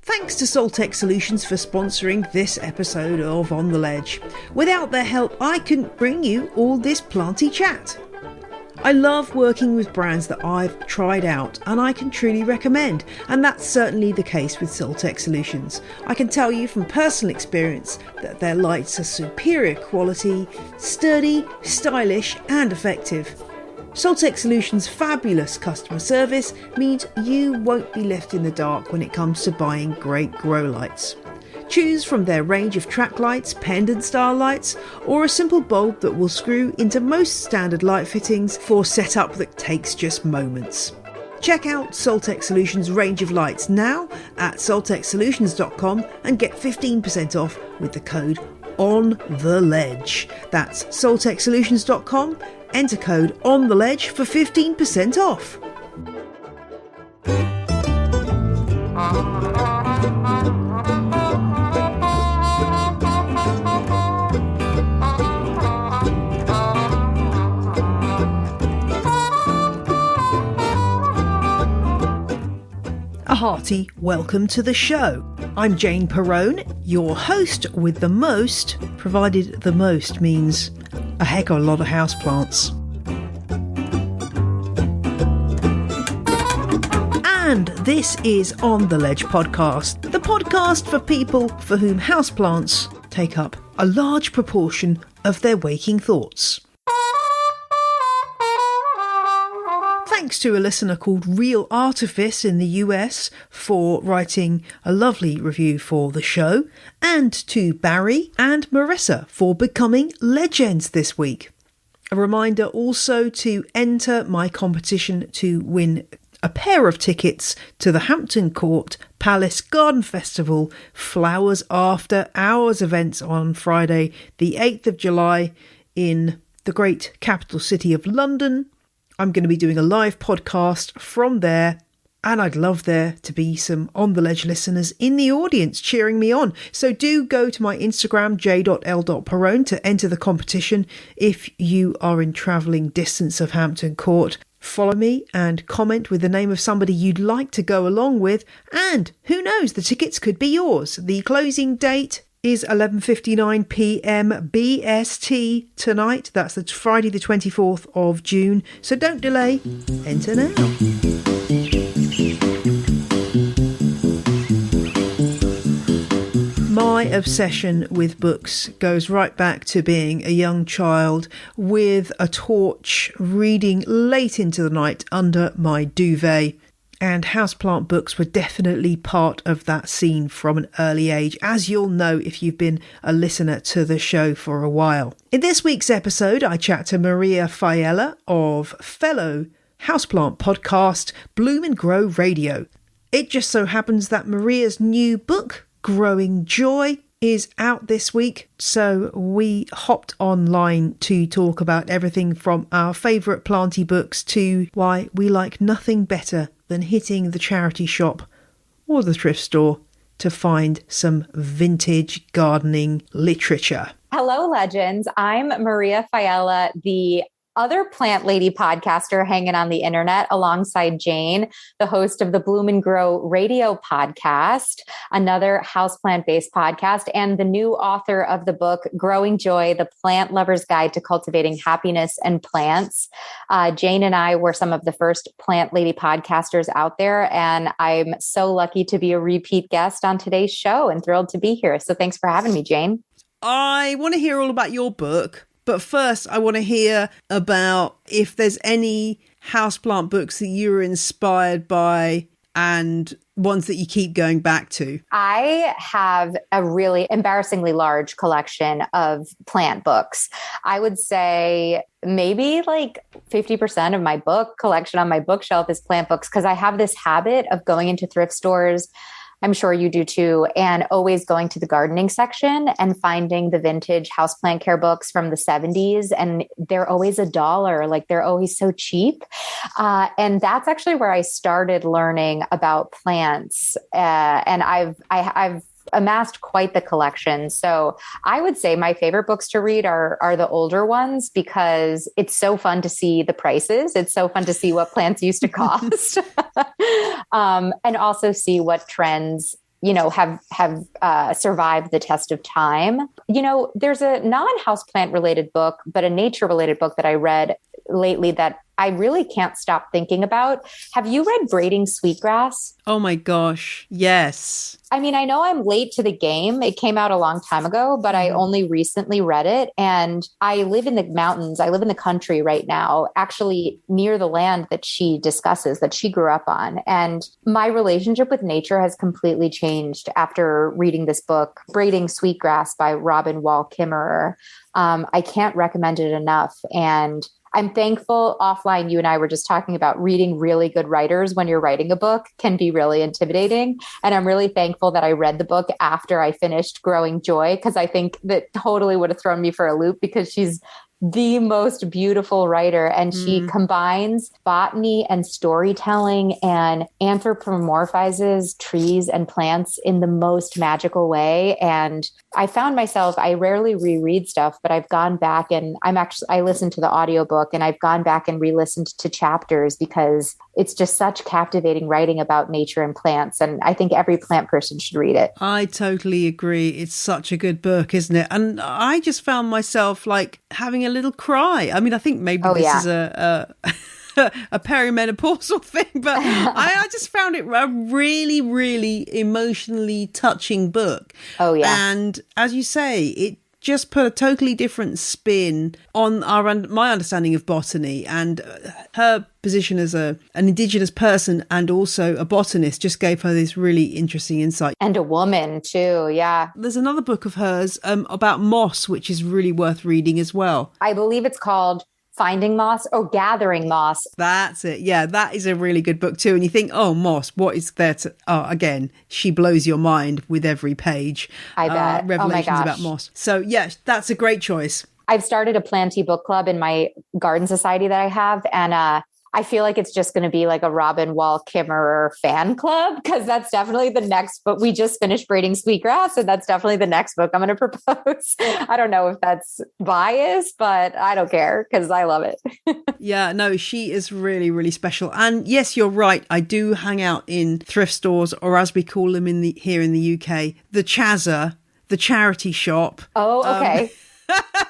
Thanks to Soltec Solutions for sponsoring this episode of On the Ledge. Without their help, I couldn't bring you all this planty chat. I love working with brands that I've tried out and I can truly recommend, and that's certainly the case with Soltec Solutions. I can tell you from personal experience that their lights are superior quality, sturdy, stylish and effective. Soltec Solutions' fabulous customer service means you won't be left in the dark when it comes to buying great grow lights. Choose from their range of track lights, pendant style lights, or a simple bulb that will screw into most standard light fittings for setup that takes just moments. Check out Soltec Solutions' range of lights now at soltecsolutions.com and get 15% off with the code ONTHELEDGE. That's soltecsolutions.com. Enter code ONTHELEDGE for 15% off. A hearty welcome to the show. I'm Jane Perrone, your host with the most, provided the most means a heck of a lot of houseplants. And this is On the Ledge podcast, the podcast for people for whom houseplants take up a large proportion of their waking thoughts. Thanks to a listener called Real Artifice in the US for writing a lovely review for the show, and to Barry and Marissa for becoming legends this week. A reminder also to enter my competition to win a pair of tickets to the Hampton Court Palace Garden Festival Flowers After Hours events on Friday, the 8th of July in the great capital city of London. I'm going to be doing a live podcast from there, and I'd love there to be some On the Ledge listeners in the audience cheering me on. So do go to my Instagram, j.l.perrone, to enter the competition if you are in travelling distance of Hampton Court. Follow me and comment with the name of somebody you'd like to go along with, and who knows, the tickets could be yours. The closing date is 11:59 p.m. BST tonight. That's the Friday the 24th of June. So don't delay. Enter now. My obsession with books goes right back to being a young child with a torch, reading late into the night under my duvet. And houseplant books were definitely part of that scene from an early age, as you'll know if you've been a listener to the show for a while. In this week's episode, I chat to Maria Failla of fellow houseplant podcast Bloom and Grow Radio. It just so happens that Maria's new book, Growing Joy, is out this week, so we hopped online to talk about everything from our favourite planty books to why we like nothing better than hitting the charity shop or the thrift store to find some vintage gardening literature. Hello, legends. I'm Maria Failla, the other plant lady podcaster hanging on the internet alongside Jane, the host of the Bloom and Grow Radio podcast, another houseplant-based podcast, and the new author of the book, Growing Joy, The Plant Lover's Guide to Cultivating Happiness and Plants. Jane and I were some of the first plant lady podcasters out there, and I'm so lucky to be a repeat guest on today's show and thrilled to be here. So thanks for having me, Jane. I want to hear all about your book. But first, I want to hear about if there's any houseplant books that you were inspired by and ones that you keep going back to. I have a really embarrassingly large collection of plant books. I would say maybe like 50% of my book collection on my bookshelf is plant books, because I have this habit of going into thrift stores. I'm sure you do too. And always going to the gardening section and finding the vintage houseplant care books from the 70s. And they're always $1. Like, they're always so cheap. And that's actually where I started learning about plants. And I've amassed quite the collection. So I would say my favorite books to read are the older ones, because it's so fun to see the prices. It's so fun to see what plants used to cost, and also see what trends have survived the test of time. There's a non-houseplant related book, but a nature related book that I read lately that I really can't stop thinking about. Have you read Braiding Sweetgrass? Oh my gosh. Yes. I mean, I know I'm late to the game. It came out a long time ago, but I only recently read it. And I live in the mountains. I live in the country right now, actually near the land that she discusses, that she grew up on. And my relationship with nature has completely changed after reading this book, Braiding Sweetgrass by Robin Wall Kimmerer. I can't recommend it enough. And I'm thankful. Offline, you and I were just talking about reading really good writers when you're writing a book can be really intimidating. And I'm really thankful that I read the book after I finished Growing Joy, because I think that totally would have thrown me for a loop, because she's the most beautiful writer. And she combines botany and storytelling and anthropomorphizes trees and plants in the most magical way. And I found myself, I rarely reread stuff, but I've gone back and I listened to the audiobook, and I've gone back and re-listened to chapters, because it's just such captivating writing about nature and plants. And I think every plant person should read it. I totally agree. It's such a good book, isn't it? And I just found myself like having a little cry. I mean, I think maybe this is a perimenopausal thing, but I just found it a really, really emotionally touching book. Oh, yeah. And as you say, it just put a totally different spin on my understanding of botany, and her position as an Indigenous person and also a botanist just gave her this really interesting insight. And a woman too, yeah. There's another book of hers about moss, which is really worth reading as well. I believe it's called Finding Moss or Gathering Moss. That's it. Yeah, that is a really good book too. And you think, oh, moss, what is there to... Oh, again, she blows your mind with every page. I bet. Revelations about moss. So, yeah, that's a great choice. I've started a planty book club in my garden society that I have. And I feel like it's just going to be like a Robin Wall Kimmerer fan club, because that's definitely the next book. We just finished Braiding Sweetgrass, and that's definitely the next book I'm going to propose. I don't know if that's biased, but I don't care, because I love it. Yeah, no, she is really, really special. And yes, you're right. I do hang out in thrift stores, or as we call them here in the UK, the Chazza, the charity shop. Oh, okay.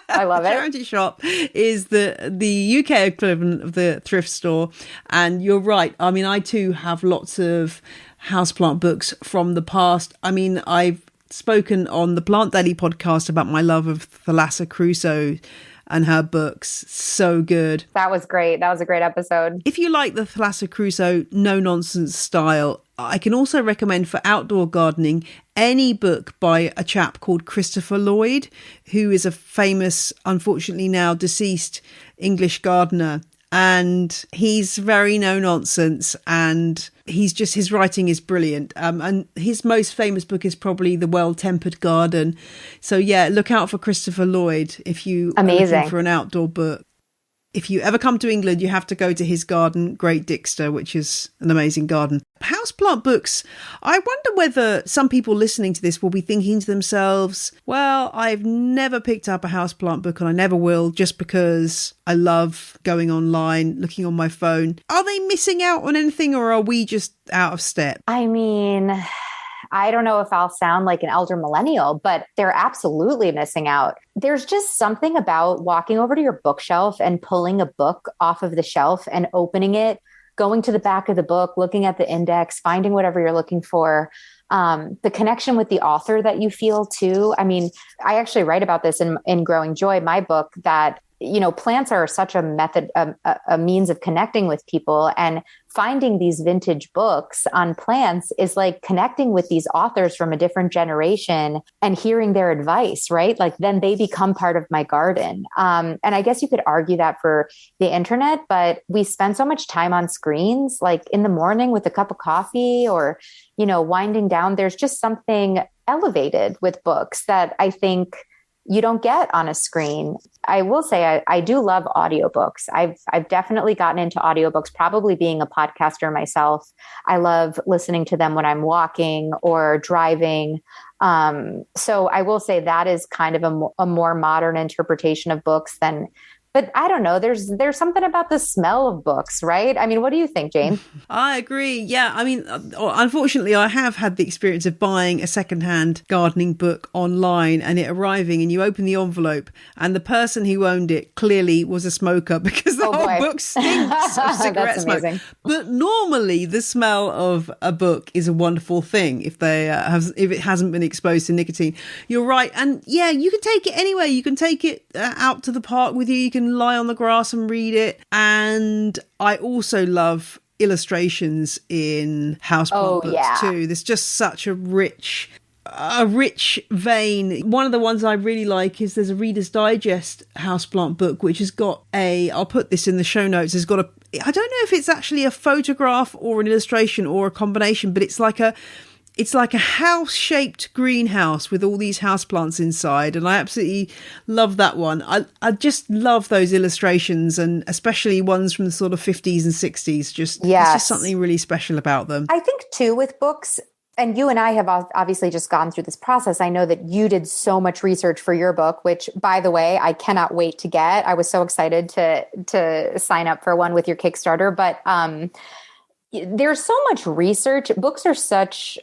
I love it. Charity shop is the UK equivalent of the thrift store. And you're right. I mean, I too have lots of houseplant books from the past. I mean, I've spoken on the Plant Daily podcast about my love of Thalassa Crusoe and her books. So good. That was great. That was a great episode. If you like the Thalassa Crusoe no-nonsense style, I can also recommend for outdoor gardening any book by a chap called Christopher Lloyd, who is a famous, unfortunately now deceased English gardener. And he's very no-nonsense, and his writing is brilliant. And his most famous book is probably The Well-Tempered Garden. So yeah, look out for Christopher Lloyd if you are looking for an outdoor book. If you ever come to England, you have to go to his garden, Great Dixter, which is an amazing garden. Houseplant books. I wonder whether some people listening to this will be thinking to themselves, well, I've never picked up a houseplant book and I never will, just because I love going online, looking on my phone. Are they missing out on anything, or are we just out of step? I mean, I don't know if I'll sound like an elder millennial, but they're absolutely missing out. There's just something about walking over to your bookshelf and pulling a book off of the shelf and opening it, going to the back of the book, looking at the index, finding whatever you're looking for. The connection with the author that you feel too. I mean, I actually write about this in Growing Joy, my book, that plants are such a method, a means of connecting with people, and finding these vintage books on plants is like connecting with these authors from a different generation and hearing their advice, right? Like then they become part of my garden. And I guess you could argue that for the internet, but we spend so much time on screens, like in the morning with a cup of coffee or, winding down. There's just something elevated with books that I think you don't get on a screen. I will say I do love audiobooks. I've definitely gotten into audiobooks, probably being a podcaster myself. I love listening to them when I'm walking or driving. So I will say that is kind of a more modern interpretation of books than, but I don't know. There's something about the smell of books, right? I mean, what do you think, Jane? I agree. Yeah. I mean, unfortunately, I have had the experience of buying a secondhand gardening book online and it arriving, and you open the envelope and the person who owned it clearly was a smoker because the whole book stinks of cigarette smoke. But normally the smell of a book is a wonderful thing if if it hasn't been exposed to nicotine. You're right. And yeah, you can take it anywhere. You can take it out to the park with you. You can lie on the grass and read it. And I also love illustrations in houseplant books too. There's just such a rich vein. One of the ones I really like is there's a Reader's Digest houseplant book which has got I'll put this in the show notes, has got I don't know if it's actually a photograph or an illustration or a combination, but it's like a house-shaped greenhouse with all these houseplants inside, and I absolutely love that one. I just love those illustrations, and especially ones from the sort of 50s and 60s. There's just something really special about them. I think, too, with books, and you and I have obviously just gone through this process. I know that you did so much research for your book, which, by the way, I cannot wait to get. I was so excited to sign up for one with your Kickstarter, but there's so much research. Books are such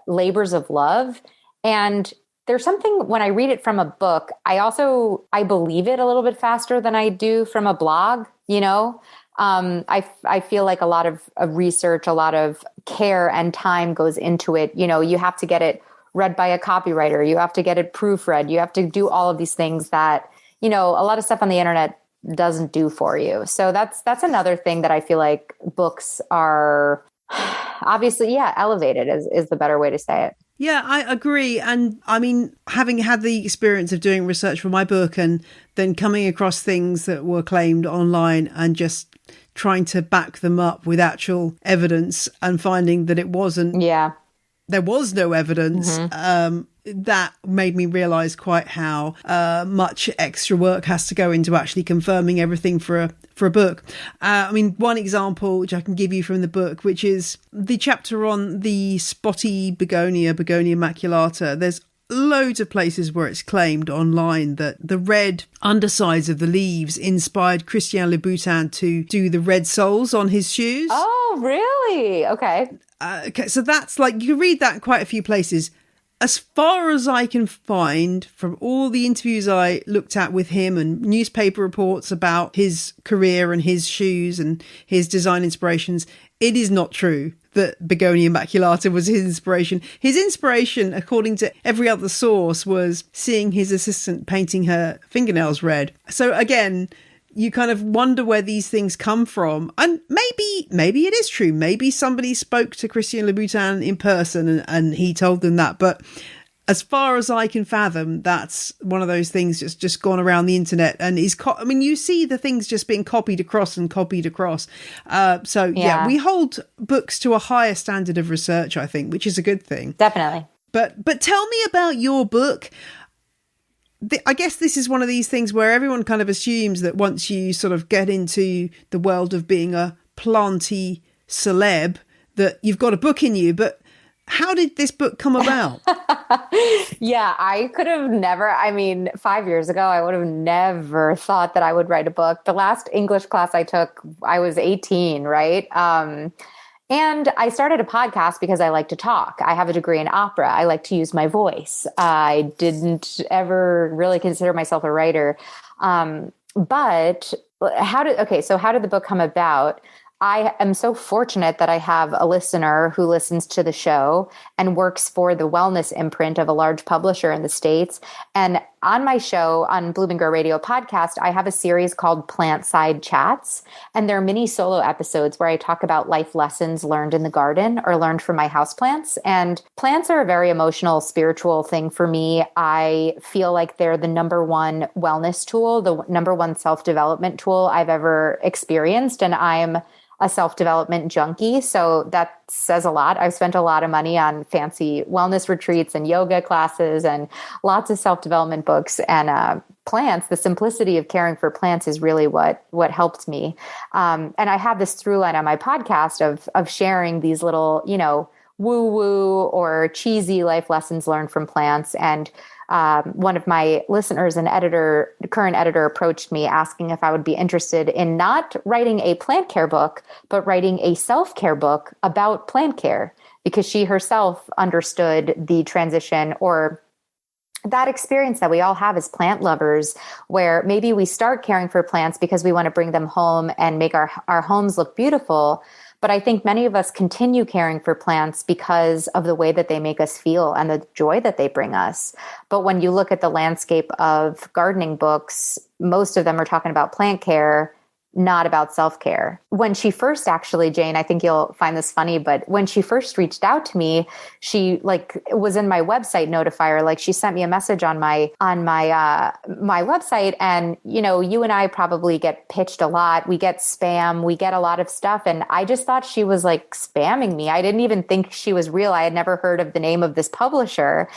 labors of love. And there's something when I read it from a book, I believe it a little bit faster than I do from a blog, you know? I feel like a lot of research, a lot of care and time goes into it. You know, you have to get it read by a copywriter. You have to get it proofread. You have to do all of these things that, you know, a lot of stuff on the internet doesn't do for you. So that's another thing that I feel like books are obviously, elevated is the better way to say it. Yeah, I agree. And I mean, having had the experience of doing research for my book and then coming across things that were claimed online and just trying to back them up with actual evidence and finding that it wasn't. Yeah. There was no evidence. Mm-hmm. That made me realise quite how much extra work has to go into actually confirming everything for a book. I mean, one example which I can give you from the book, which is the chapter on the spotty begonia maculata. There's loads of places where it's claimed online that the red undersides of the leaves inspired Christian Louboutin to do the red soles on his shoes. Oh, really? Okay. Okay, so that's like, you can read that in quite a few places. As far as I can find from all the interviews I looked at with him and newspaper reports about his career and his shoes and his design inspirations, it is not true that Begonia maculata was his inspiration. His inspiration, according to every other source, was seeing his assistant painting her fingernails red. So again, you kind of wonder where these things come from. And maybe it is true. Maybe somebody spoke to Christian Louboutin in person and he told them that. But as far as I can fathom, that's one of those things that's just gone around the internet and is, you see the things just being copied across. So we hold books to a higher standard of research, I think, which is a good thing. Definitely. But tell me about your book. I guess this is one of these things where everyone kind of assumes that once you sort of get into the world of being a planty celeb, that you've got a book in you. But how did this book come about? Yeah, I could have never, 5 years ago, I would have never thought that I would write a book. The last English class I took, I was 18, right? And I started a podcast because I like to talk. I have a degree in opera. I like to use my voice. I didn't ever really consider myself a writer. But how did the book come about? I am so fortunate that I have a listener who listens to the show and works for the wellness imprint of a large publisher in the States. And on my show, on Bloom and Grow Radio podcast, I have a series called Plant Side Chats. And they're mini solo episodes where I talk about life lessons learned in the garden or learned from my houseplants. And plants are a very emotional, spiritual thing for me. I feel like they're the number one wellness tool, the number one self-development tool I've ever experienced. And I'm a self-development junkie. So that says a lot. I've spent a lot of money on fancy wellness retreats and yoga classes and lots of self-development books, and plants. The simplicity of caring for plants is really what helped me. And I have this through line on my podcast of sharing these little, woo-woo or cheesy life lessons learned from plants. And one of my listeners, current editor, approached me asking if I would be interested in not writing a plant care book, but writing a self-care book about plant care, because she herself understood the transition, or that experience that we all have as plant lovers, where maybe we start caring for plants because we want to bring them home and make our homes look beautiful. But I think many of us continue caring for plants because of the way that they make us feel and the joy that they bring us. But when you look at the landscape of gardening books, most of them are talking about plant care, not about self-care. When she first, actually, Jane, I think you'll find this funny, but when she first reached out to me, she was in my website notifier. She sent me a message on my website, and you and I probably get pitched a lot. We get spam, we get a lot of stuff, and I just thought she was spamming me. I didn't even think she was real. I had never heard of the name of this publisher.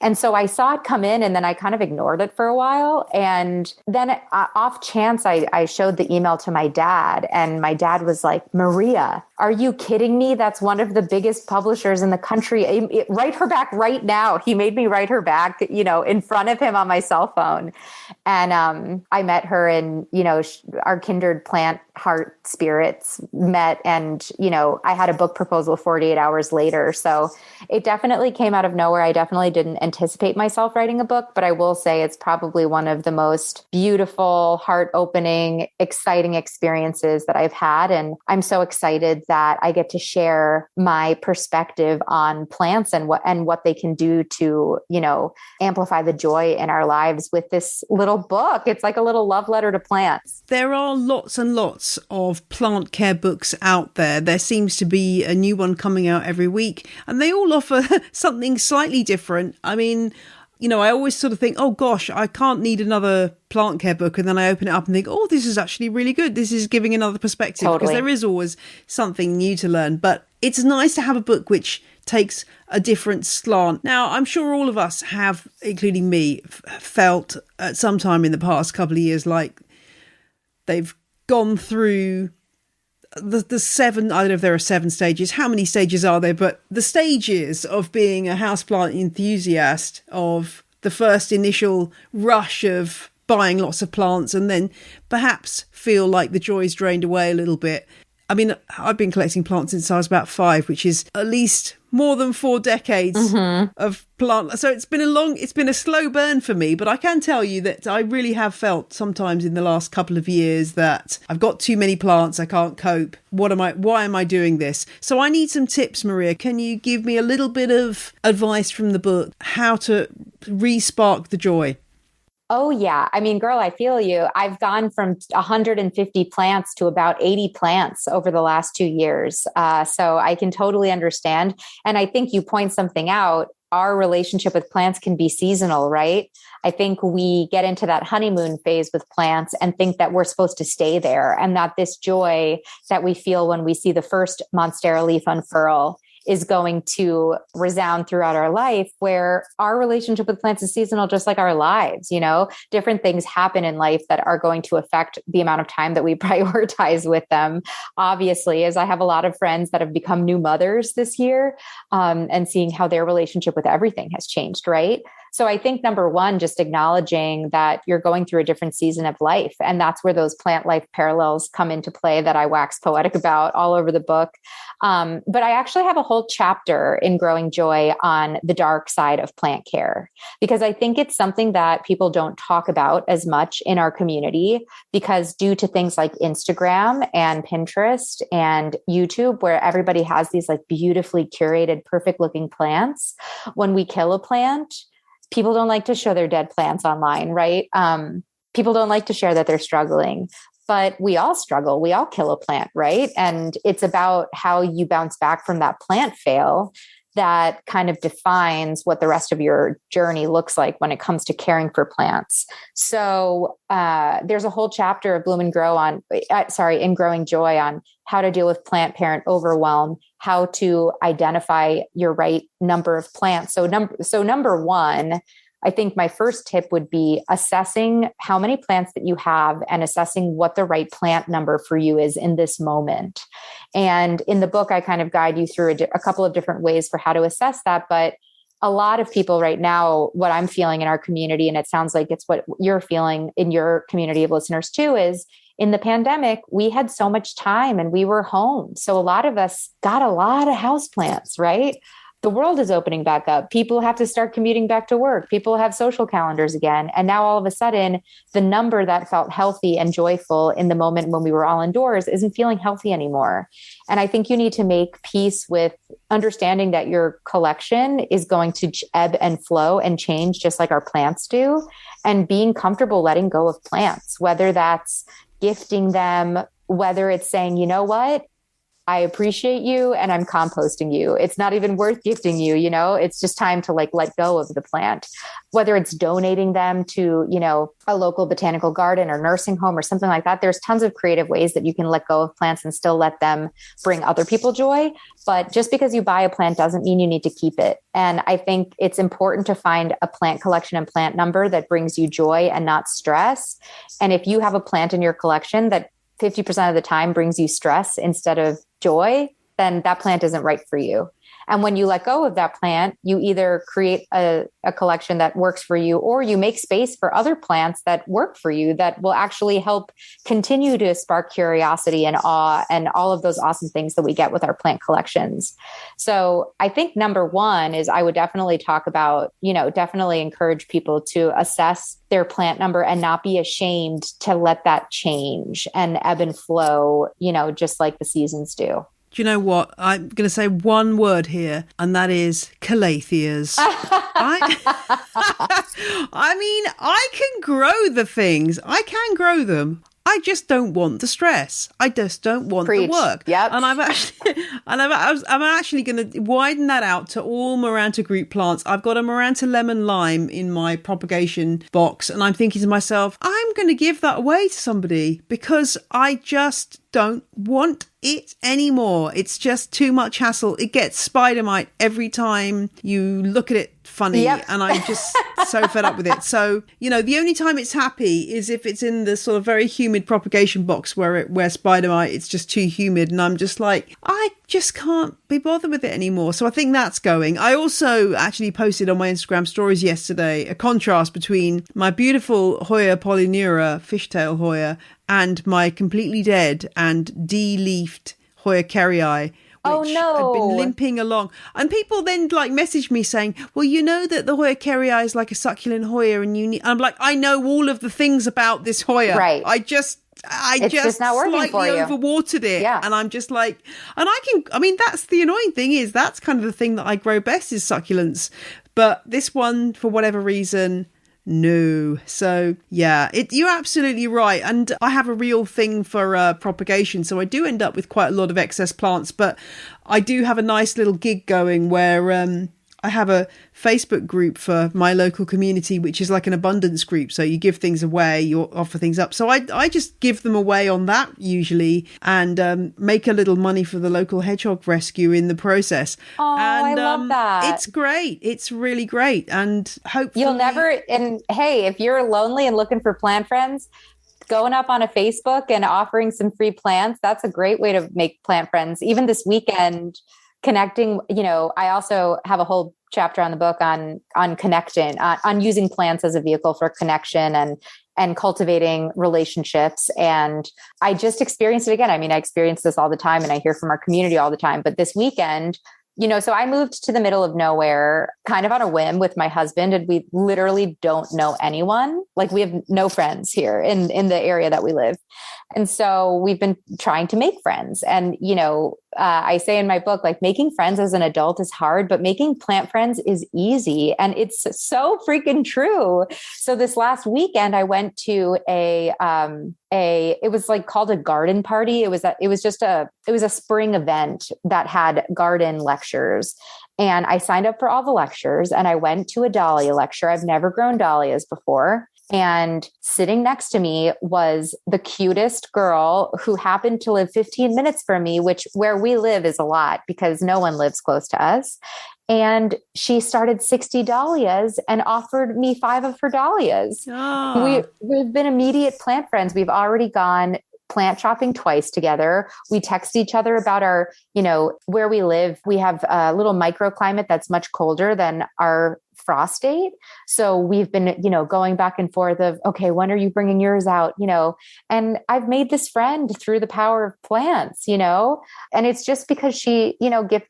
And so I saw it come in, and then I kind of ignored it for a while. And then off chance, I showed the email to my dad, and my dad was like, "Maria, are you kidding me? That's one of the biggest publishers in the country. Write her back right now." He made me write her back, in front of him on my cell phone. And I met her, and, our kindred plant heart spirits met. And, I had a book proposal 48 hours later. So it definitely came out of nowhere. I definitely didn't anticipate myself writing a book, but I will say it's probably one of the most beautiful, heart-opening, exciting experiences that I've had. And I'm so excited that I get to share my perspective on plants and what they can do to, amplify the joy in our lives with this little book. It's like a little love letter to plants. There are lots and lots of plant care books out there. There seems to be a new one coming out every week, and they all offer something slightly different. I mean, I always sort of think, oh gosh, I can't need another plant care book. And then I open it up and think, oh, this is actually really good. This is giving another perspective. Totally. Because there is always something new to learn. But it's nice to have a book which takes a different slant. Now, I'm sure all of us have, including me, felt at some time in the past couple of years like they've gone through the seven, I don't know if there are 7 stages, how many stages are there, but the stages of being a houseplant enthusiast, of the first initial rush of buying lots of plants, and then perhaps feel like the joy's drained away a little bit. I mean, I've been collecting plants since I was about 5, which is at least more than 4 decades of plant. So it's been a slow burn for me, but I can tell you that I really have felt sometimes in the last couple of years that I've got too many plants. I can't cope. Why am I doing this? So I need some tips, Maria. Can you give me a little bit of advice from the book, how to re-spark the joy? Oh, yeah. I mean, girl, I feel you. I've gone from 150 plants to about 80 plants over the last 2 years. So I can totally understand. And I think you point something out. Our relationship with plants can be seasonal, right? I think we get into that honeymoon phase with plants and think that we're supposed to stay there, and that this joy that we feel when we see the first Monstera leaf unfurl is going to resound throughout our life, where our relationship with plants is seasonal, just like our lives. Different things happen in life that are going to affect the amount of time that we prioritize with them. Obviously, as I have a lot of friends that have become new mothers this year, and seeing how their relationship with everything has changed, right? So I think number one, just acknowledging that you're going through a different season of life. And that's where those plant life parallels come into play that I wax poetic about all over the book. But I actually have a whole chapter in Growing Joy on the dark side of plant care, because I think it's something that people don't talk about as much in our community, because due to things like Instagram and Pinterest and YouTube, where everybody has these beautifully curated, perfect looking plants, when we kill a plant, people don't like to show their dead plants online, right? People don't like to share that they're struggling, but we all struggle. We all kill a plant, right? And it's about how you bounce back from that plant fail that kind of defines what the rest of your journey looks like when it comes to caring for plants. So there's a whole chapter of Bloom and Grow in Growing Joy on how to deal with plant parent overwhelm, how to identify your right number of plants. So number one, I think my first tip would be assessing how many plants that you have and assessing what the right plant number for you is in this moment. And in the book, I kind of guide you through a couple of different ways for how to assess that. But a lot of people right now, what I'm feeling in our community, and it sounds like it's what you're feeling in your community of listeners too, is in the pandemic, we had so much time and we were home. So a lot of us got a lot of houseplants, right? The world is opening back up. People have to start commuting back to work. People have social calendars again. And now all of a sudden, the number that felt healthy and joyful in the moment when we were all indoors isn't feeling healthy anymore. And I think you need to make peace with understanding that your collection is going to ebb and flow and change just like our plants do, and being comfortable letting go of plants, whether that's gifting them, whether it's saying, you know what? I appreciate you and I'm composting you. It's not even worth gifting you, it's just time to let go of the plant, whether it's donating them to, a local botanical garden or nursing home or something like that. There's tons of creative ways that you can let go of plants and still let them bring other people joy. But just because you buy a plant doesn't mean you need to keep it. And I think it's important to find a plant collection and plant number that brings you joy and not stress. And if you have a plant in your collection that 50% of the time brings you stress instead of joy, then that plant isn't right for you. And when you let go of that plant, you either create a collection that works for you, or you make space for other plants that work for you that will actually help continue to spark curiosity and awe and all of those awesome things that we get with our plant collections. So I think number one is I would definitely talk about, definitely encourage people to assess their plant number and not be ashamed to let that change and ebb and flow, just like the seasons do. Do you know what? I'm going to say one word here, and that is calatheas. I mean, I can grow the things. I can grow them. I just don't want the stress. I just don't want the work. Yep. And I'm actually going to widen that out to all Maranta group plants. I've got a Maranta lemon lime in my propagation box, and I'm thinking to myself, I'm going to give that away to somebody because I just don't want it anymore. It's just too much hassle. It gets spider mite every time you look at it funny. Yep. And I'm just so fed up with it. So, the only time it's happy is if it's in the sort of very humid propagation box where spider mite, it's just too humid. And I'm just like, I just can't be bothered with it anymore. So I think that's going. I also actually posted on my Instagram stories yesterday a contrast between my beautiful Hoya polyneura, fishtail Hoya, and my completely dead and de-leafed Hoya kerrii, which had been limping along. And people then message me saying, well, you know that the Hoya kerrii is like a succulent Hoya, and I'm like, I know all of the things about this Hoya. Right. I just not working slightly overwatered it. Yeah. And I'm just like, that's the annoying thing is that's kind of the thing that I grow best is succulents. But this one, for whatever reason, no. So yeah, you're absolutely right. And I have a real thing for propagation. So I do end up with quite a lot of excess plants, but I do have a nice little gig going where I have a Facebook group for my local community, which is like an abundance group. So you give things away, you offer things up. So I just give them away on that usually and make a little money for the local hedgehog rescue in the process. Oh, and, I love that. It's great. It's really great. And hopefully... And hey, if you're lonely and looking for plant friends, going up on a Facebook and offering some free plants, that's a great way to make plant friends. Even this weekend... connecting, I also have a whole chapter on the book on connecting, on using plants as a vehicle for connection and cultivating relationships. And I just experienced it again. I mean, I experience this all the time and I hear from our community all the time, but this weekend, so I moved to the middle of nowhere kind of on a whim with my husband, and we literally don't know anyone. Like we have no friends here in the area that we live. And so we've been trying to make friends. And, I say in my book, making friends as an adult is hard, but making plant friends is easy. And it's so freaking true. So this last weekend, I went to it was called a garden party. It was a spring event that had garden lectures. And I signed up for all the lectures and I went to a dahlia lecture. I've never grown dahlias before. And sitting next to me was the cutest girl who happened to live 15 minutes from me, which where we live is a lot because no one lives close to us. And she started 60 dahlias and offered me 5 of her dahlias. Oh. We've been immediate plant friends. We've already gone plant shopping twice together. We text each other about our, where we live. We have a little microclimate that's much colder than our frost date. So we've been, going back and forth of, okay, when are you bringing yours out? And I've made this friend through the power of plants, and it's just because she,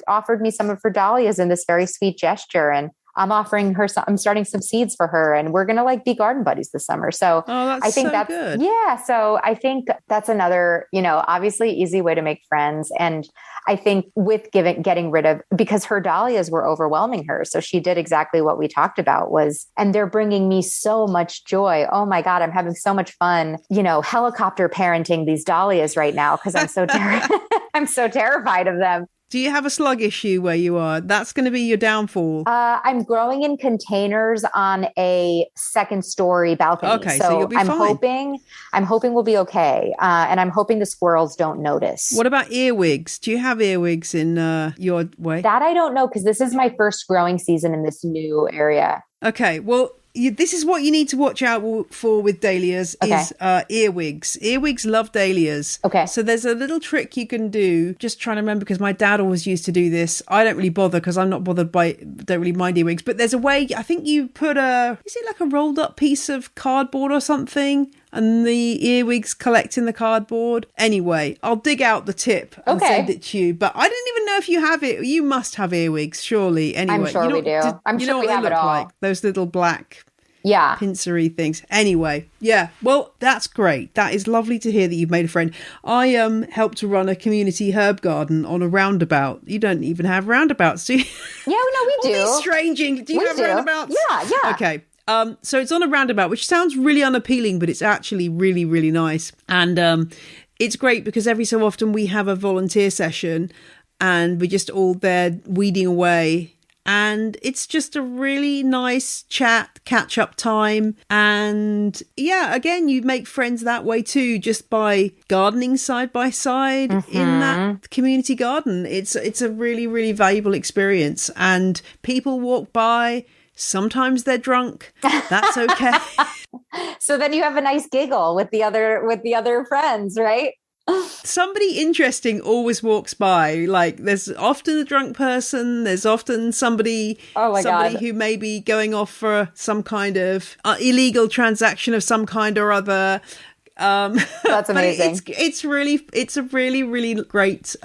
offered me some of her dahlias in this very sweet gesture. And I'm offering her I'm starting some seeds for her, and we're going to be garden buddies this summer. So I think that's good. Yeah. So I think that's another, obviously easy way to make friends. And I think with getting rid of, because her dahlias were overwhelming her. So she did exactly what we talked about and they're bringing me so much joy. Oh my God, I'm having so much fun, helicopter parenting these dahlias right now because I'm so I'm so terrified of them. Do you have a slug issue where you are? That's going to be your downfall. I'm growing in containers on a second story balcony. Okay, so you'll be fine. I'm hoping we'll be okay. And I'm hoping the squirrels don't notice. What about earwigs? Do you have earwigs in your way? That I don't know, because this is my first growing season in this new area. Okay, well, this is what you need to watch out for with dahlias is earwigs. Earwigs love dahlias. Okay. So there's a little trick you can do. Just trying to remember because my dad always used to do this. I don't really bother because I'm not bothered don't really mind earwigs. But there's a way, I think you put is it like a rolled up piece of cardboard or something? And the earwigs collect in the cardboard. Anyway, I'll dig out the tip and send it to you. But I didn't even know if you have it. You must have earwigs, surely. Anyway, I'm sure we do. I'm sure we have it all. Like? Those little black pincery things. Anyway, yeah. Well, that's great. That is lovely to hear that you've made a friend. I helped to run a community herb garden on a roundabout. You don't even have roundabouts, do you? Yeah, no, we do. All these stranging. Do you have roundabouts? Yeah. Okay. So it's on a roundabout, which sounds really unappealing, but it's actually really, really nice. And it's great because every so often we have a volunteer session and we're just all there weeding away. And it's just a really nice chat, catch up time. And yeah, again, you make friends that way too, just by gardening side by side in that community garden. It's a really, really valuable experience. And people walk by. Sometimes they're drunk. That's okay. So then you have a nice giggle with the other friends, right? Somebody interesting always walks by. Like there's often a drunk person. There's often somebody who may be going off for some kind of illegal transaction of some kind or other. That's amazing. It's a really, really great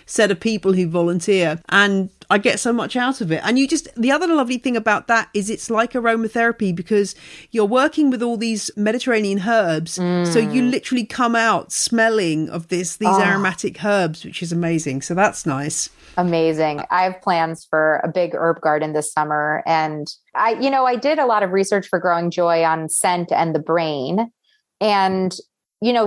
set of people who volunteer, and I get so much out of it. And the other lovely thing about that is it's like aromatherapy because you're working with all these Mediterranean herbs. So you literally come out smelling of these aromatic herbs, which is amazing. So that's nice. Amazing. I have plans for a big herb garden this summer. And I did a lot of research for Growing Joy on scent and the brain. And,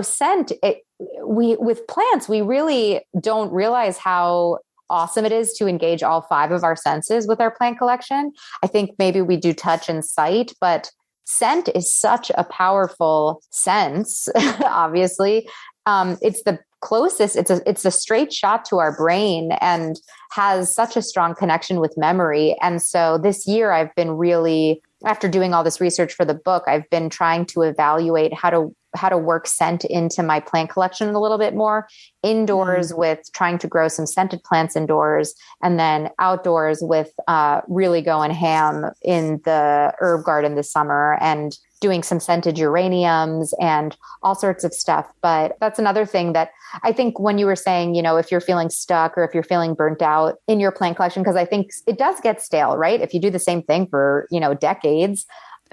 scent, with plants, we really don't realize how awesome it is to engage all 5 of our senses with our plant collection. I think maybe we do touch and sight, but scent is such a powerful sense, obviously. It's the closest, it's a straight shot to our brain and has such a strong connection with memory. And so this year I've been really, after doing all this research for the book, I've been trying to evaluate how to work scent into my plant collection a little bit more indoors with trying to grow some scented plants indoors, and then outdoors with really going ham in the herb garden this summer and doing some scented geraniums and all sorts of stuff. But that's another thing that I think when you were saying, if you're feeling stuck or if you're feeling burnt out in your plant collection, because I think it does get stale, right? If you do the same thing for, decades,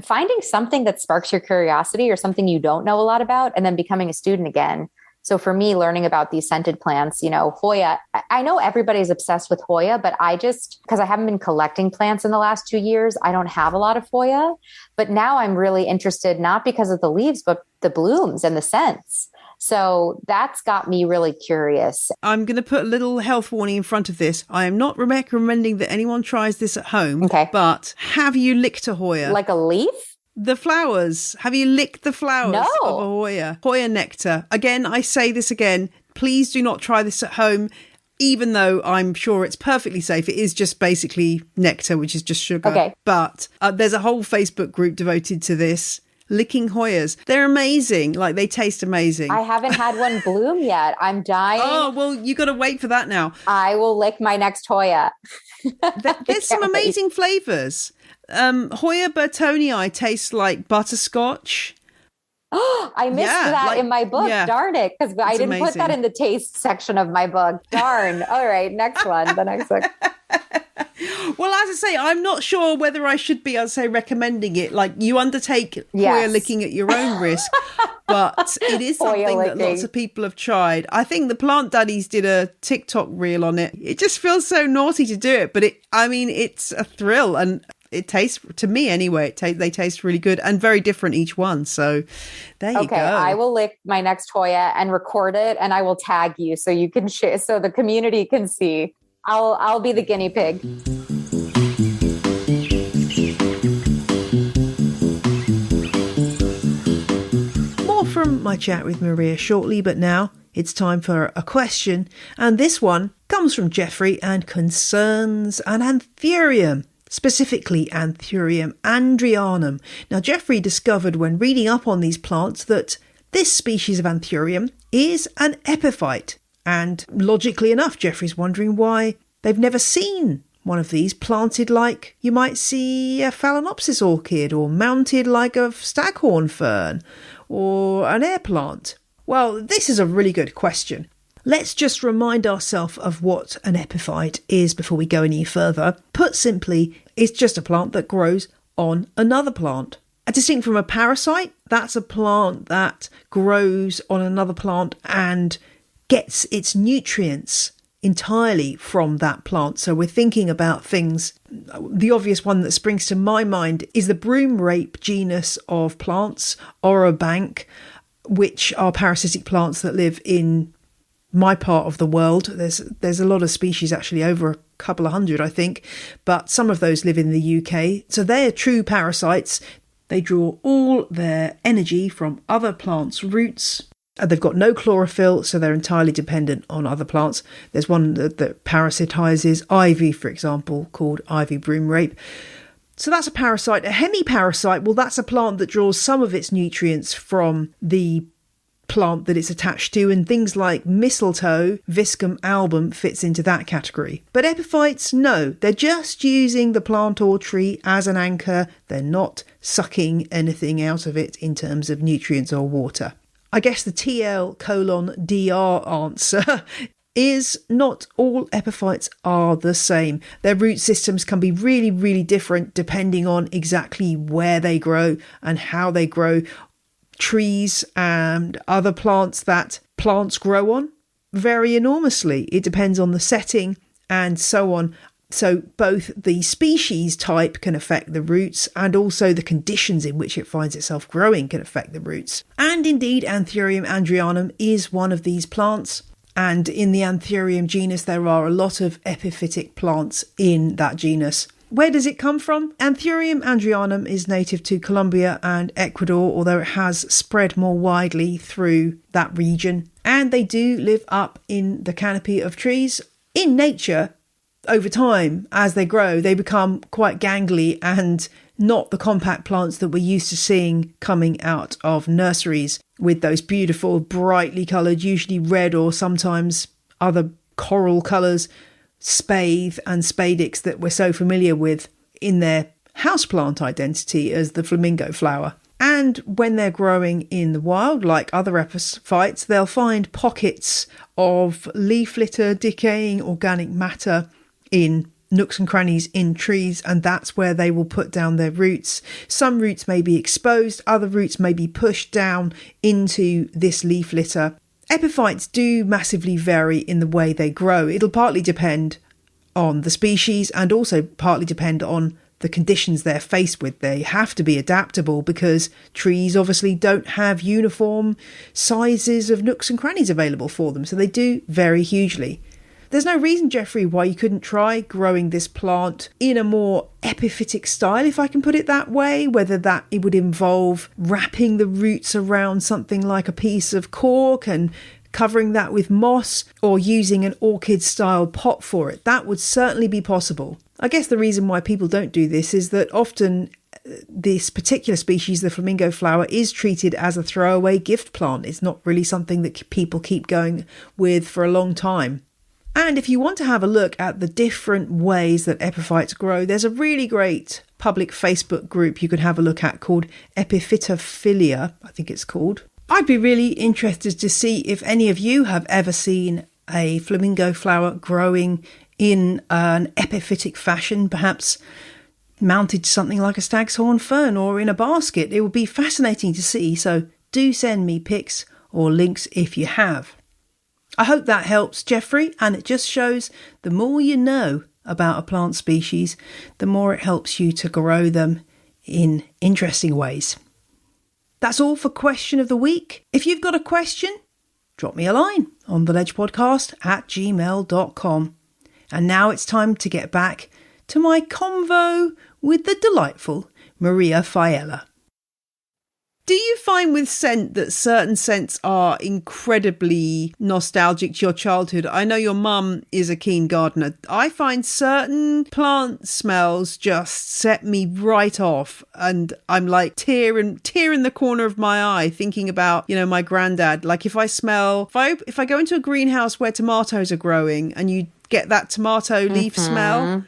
finding something that sparks your curiosity or something you don't know a lot about and then becoming a student again. So for me, learning about these scented plants, Hoya, I know everybody's obsessed with Hoya, but because I haven't been collecting plants in the last 2 years, I don't have a lot of Hoya. But now I'm really interested, not because of the leaves, but the blooms and the scents. So that's got me really curious. I'm going to put a little health warning in front of this. I am not recommending that anyone tries this at home. Okay. But have you licked a Hoya? Like a leaf? The flowers. Have you licked the flowers No. of a Hoya? Hoya nectar. Again, I say this again. Please do not try this at home, even though I'm sure it's perfectly safe. It is just basically nectar, which is just sugar. Okay. But there's a whole Facebook group devoted to this. Licking Hoyas. They're amazing. Like, they taste amazing. I haven't had one bloom yet. I'm dying. Oh, well, you got to wait for that now. I will lick my next Hoya. There's some amazing flavors. Hoya Bertonii tastes like butterscotch. I missed that in my book. Yeah. Darn it. Because I didn't put that amazing. in the taste section of my book. Darn. All right. Next one. The next one. Well, as I say, I'm not sure whether I should be, I'd say, recommending it. Like, you undertake Hoya licking at your own risk, but it is something that lots of people have tried. I think the Plant Daddies did a TikTok reel on it. It just feels so naughty to do it, but it's a thrill, and it tastes, to me anyway, they taste really good and very different each one. So there you go. Okay, I will lick my next Hoya and record it, and I will tag you so you can share, so the community can see. I'll be the guinea pig. More from my chat with Maria shortly, but now it's time for a question. And this one comes from Jeffrey and concerns an anthurium, specifically Anthurium andrianum. Now, Jeffrey discovered when reading up on these plants that this species of Anthurium is an epiphyte. And logically enough, Jeffrey's wondering why they've never seen one of these planted like you might see a Phalaenopsis orchid, or mounted like a staghorn fern or an air plant. Well, this is a really good question. Let's just remind ourselves of what an epiphyte is before we go any further. Put simply, it's just a plant that grows on another plant. Distinct from a parasite, that's a plant that grows on another plant and gets its nutrients entirely from that plant. So we're thinking about things. The obvious one that springs to my mind is the broom rape genus of plants, Orobank, which are parasitic plants that live in my part of the world. There's a lot of species, actually, over a couple of hundred, I think, but some of those live in the UK. So they're true parasites. They draw all their energy from other plants' roots. They've got no chlorophyll, so they're entirely dependent on other plants. There's one that parasitizes ivy, for example, called ivy broom rape. So that's a parasite. A hemiparasite, well, that's a plant that draws some of its nutrients from the plant that it's attached to, and things like mistletoe, Viscum album, fits into that category. But epiphytes, no, they're just using the plant or tree as an anchor. They're not sucking anything out of it in terms of nutrients or water. I guess the TL:DR answer is not all epiphytes are the same. Their root systems can be really, really different depending on exactly where they grow and how they grow. Trees and other plants that plants grow on vary enormously. It depends on the setting and so on. So both the species type can affect the roots, and also the conditions in which it finds itself growing can affect the roots. And indeed, Anthurium andrianum is one of these plants. And in the Anthurium genus, there are a lot of epiphytic plants in that genus. Where does it come from? Anthurium andrianum is native to Colombia and Ecuador, although it has spread more widely through that region. And they do live up in the canopy of trees. In nature, over time, as they grow, they become quite gangly and not the compact plants that we're used to seeing coming out of nurseries with those beautiful, brightly coloured, usually red or sometimes other coral colours, spathe and spadix that we're so familiar with in their houseplant identity as the flamingo flower. And when they're growing in the wild, like other epiphytes, they'll find pockets of leaf litter, decaying organic matter in nooks and crannies in trees, and that's where they will put down their roots. Some roots may be exposed, other roots may be pushed down into this leaf litter. Epiphytes do massively vary in the way they grow. It'll partly depend on the species and also partly depend on the conditions they're faced with. They have to be adaptable because trees obviously don't have uniform sizes of nooks and crannies available for them, so they do vary hugely. there's no reason, Jeffrey, why you couldn't try growing this plant in a more epiphytic style, if I can put it that way, whether that it would involve wrapping the roots around something like a piece of cork and covering that with moss, or using an orchid-style pot for it. That would certainly be possible. I guess the reason why people don't do this is that often this particular species, the flamingo flower, is treated as a throwaway gift plant. It's not really something that people keep going with for a long time. And if you want to have a look at the different ways that epiphytes grow, there's a really great public Facebook group you could have a look at called Epiphytophilia, I think it's called. I'd be really interested to see if any of you have ever seen a flamingo flower growing in an epiphytic fashion, perhaps mounted to something like a stag's horn fern or in a basket. It would be fascinating to see, so do send me pics or links if you have. I hope that helps, Jeffrey, and it just shows the more you know about a plant species, the more it helps you to grow them in interesting ways. That's all for Question of the Week. If you've got a question, drop me a line on theledgepodcast@gmail.com. And now it's time to get back to my convo with the delightful Maria Failla. Do you find with scent that certain scents are incredibly nostalgic to your childhood? I know your mum is a keen gardener. I find certain plant smells just set me right off, and I'm like tear in the corner of my eye thinking about, my granddad. Like if I go into a greenhouse where tomatoes are growing and you get that tomato leaf smell,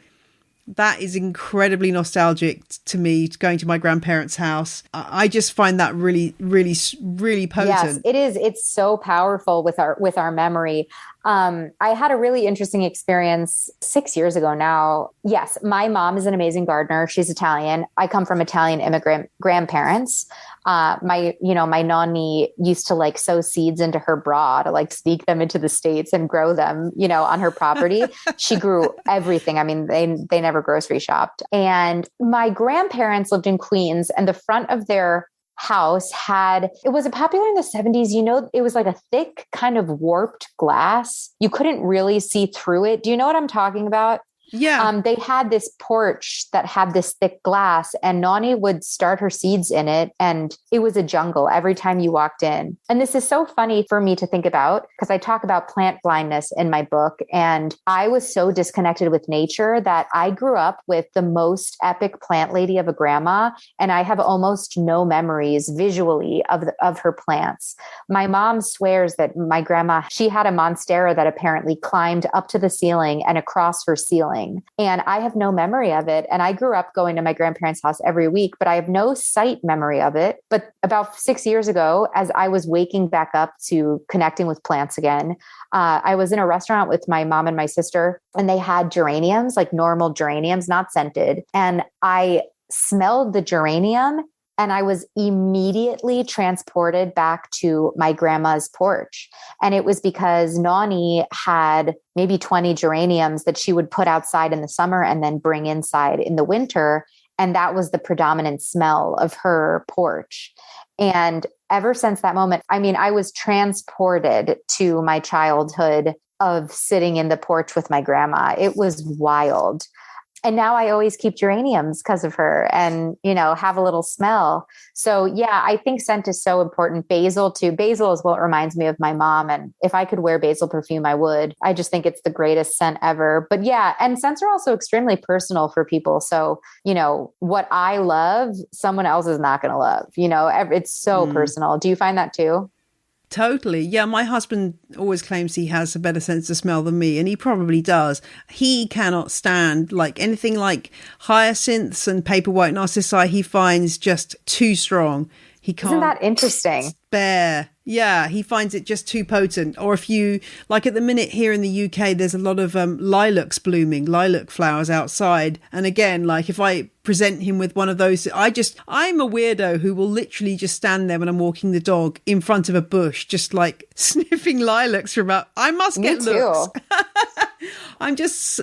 that is incredibly nostalgic to me, going to my grandparents' house. I just find that really, really, really potent. Yes, it is. It's so powerful with our memory. I had a really interesting experience 6 years ago now. Yes, my mom is an amazing gardener. She's Italian. I come from Italian immigrant grandparents. My nanny used to sow seeds into her bra to sneak them into the States and grow them, on her property. She grew everything. I mean, they never grocery shopped. And my grandparents lived in Queens, and the front of their house it was popular in the 70s. It was like a thick kind of warped glass. You couldn't really see through it. Do you know what I'm talking about? Yeah. They had this porch that had this thick glass, and Nani would start her seeds in it. And it was a jungle every time you walked in. And this is so funny for me to think about, because I talk about plant blindness in my book. And I was so disconnected with nature that I grew up with the most epic plant lady of a grandma. And I have almost no memories visually of her plants. My mom swears that my grandma, she had a monstera that apparently climbed up to the ceiling and across her ceiling. And I have no memory of it. And I grew up going to my grandparents' house every week, but I have no sight memory of it. But about 6 years ago, as I was waking back up to connecting with plants again, I was in a restaurant with my mom and my sister, and they had geraniums, like normal geraniums, not scented. And I smelled the geranium, and I was immediately transported back to my grandma's porch. And it was because Nani had maybe 20 geraniums that she would put outside in the summer and then bring inside in the winter. And that was the predominant smell of her porch. And ever since that moment, I was transported to my childhood of sitting in the porch with my grandma. It was wild. And now I always keep geraniums because of her and, have a little smell. So yeah, I think scent is so important. Basil too. Basil is what reminds me of my mom. And if I could wear basil perfume, I would. I just think it's the greatest scent ever. But yeah, and scents are also extremely personal for people. So, what I love, someone else is not going to love, it's so personal. Do you find that too? Totally. Yeah, my husband always claims he has a better sense of smell than me, and he probably does. He cannot stand anything like hyacinths and paper white narcissi. He finds just too strong. He can't. Isn't that interesting? Spare. Yeah, he finds it just too potent. Or if you, at the minute here in the UK, there's a lot of lilacs blooming, lilac flowers outside. And again, if I present him with one of those, I'm a weirdo who will literally just stand there when I'm walking the dog in front of a bush, just sniffing lilacs for about, I must get Me too. looks. I'm just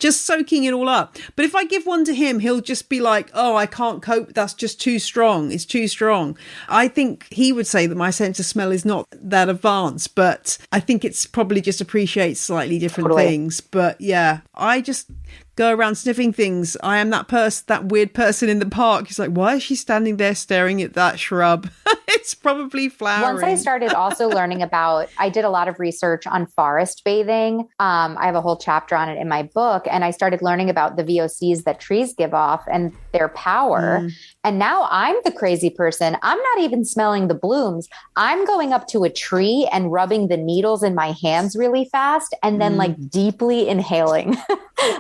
soaking it all up. But if I give one to him, he'll just be like, "Oh, I can't cope. That's just too strong. It's too strong." I think he would say that my sense of smell is not that advanced, but I think it's probably just appreciates slightly different things. But yeah, I just go around sniffing things. I am that weird person in the park who's like, why is she standing there staring at that shrub? It's probably flowering. Once I started also learning about, I did a lot of research on forest bathing. I have a whole chapter on it in my book. And I started learning about the VOCs that trees give off and their power. And now I'm the crazy person. I'm not even smelling the blooms. I'm going up to a tree and rubbing the needles in my hands really fast and then like deeply inhaling.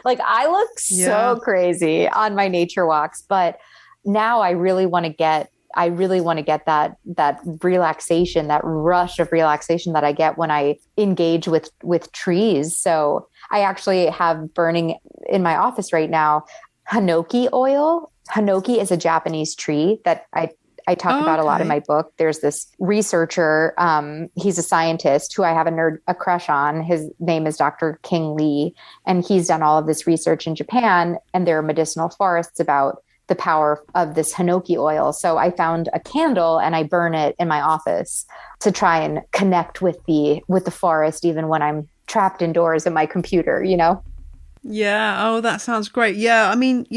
Like I look so crazy on my nature walks, but now I really want to get that relaxation, that rush of relaxation that I get when I engage with trees. So I actually have burning in my office right now, hinoki oil. Hinoki is a Japanese tree that I talk about a lot in my book. There's this researcher, he's a scientist who I have a crush on. His name is Dr. King Lee, and he's done all of this research in Japan, and there are medicinal forests about the power of this hinoki oil. So I found a candle and I burn it in my office to try and connect with the forest, even when I'm trapped indoors at my computer, you know? Yeah. Oh, that sounds great. Yeah. I mean,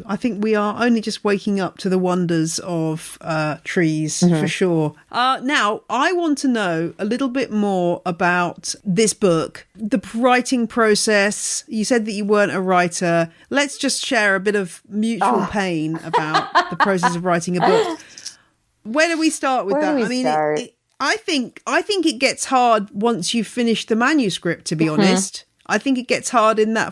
I think we are only just waking up to the wonders of trees for sure. Now, I want to know a little bit more about this book, the writing process. You said that you weren't a writer. Let's just share a bit of mutual pain about the process of writing a book. Where do we start with that? I mean, I think it gets hard once you've finished the manuscript, to be honest. I think it gets hard in that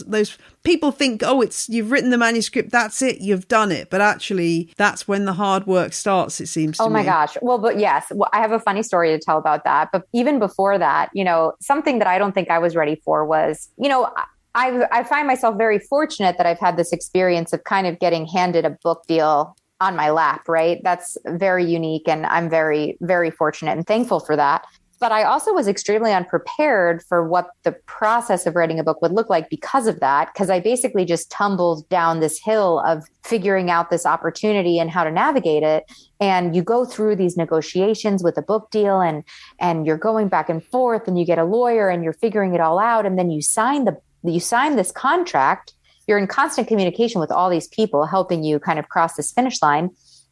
those people think, you've written the manuscript, that's it, you've done it. But actually, that's when the hard work starts, it seems to me. Oh my gosh. Well, but yes, I have a funny story to tell about that. But even before that, something that I don't think I was ready for was, I find myself very fortunate that I've had this experience of kind of getting handed a book deal on my lap, right? That's very unique. And I'm very, very fortunate and thankful for that. But I also was extremely unprepared for what the process of writing a book would look like because of that, because I basically just tumbled down this hill of figuring out this opportunity and how to navigate it. And you go through these negotiations with a book deal and you're going back and forth and you get a lawyer and you're figuring it all out. And then you sign this contract. You're in constant communication with all these people helping you kind of cross this finish line.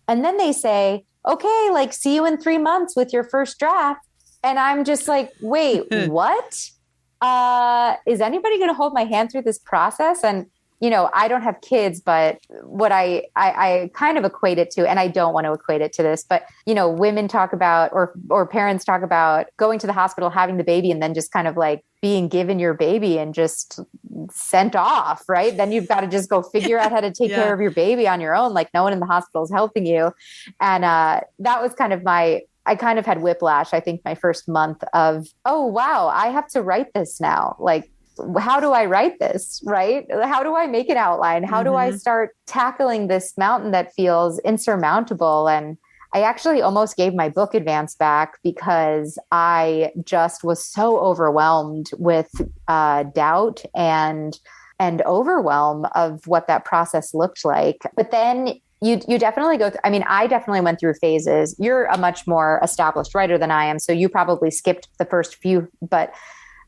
And then they say, okay, like see you in 3 months with your first draft. And I'm just like, wait, what? Is anybody going to hold my hand through this process? And, I don't have kids, but what I kind of equate it to, and I don't want to equate it to this, but, women talk about, or parents talk about going to the hospital, having the baby, and then just kind of like being given your baby and just sent off, right? Then you've got to just go figure out how to take care of your baby on your own. Like no one in the hospital is helping you. And that was kind of I kind of had whiplash, I think, my first month of, oh, wow, I have to write this now. Like, how do I write this, right? How do I make an outline? How do I start tackling this mountain that feels insurmountable? And I actually almost gave my book advance back because I just was so overwhelmed with doubt and overwhelm of what that process looked like. But then you definitely go through, I mean, I definitely went through phases. You're a much more established writer than I am. So you probably skipped the first few, but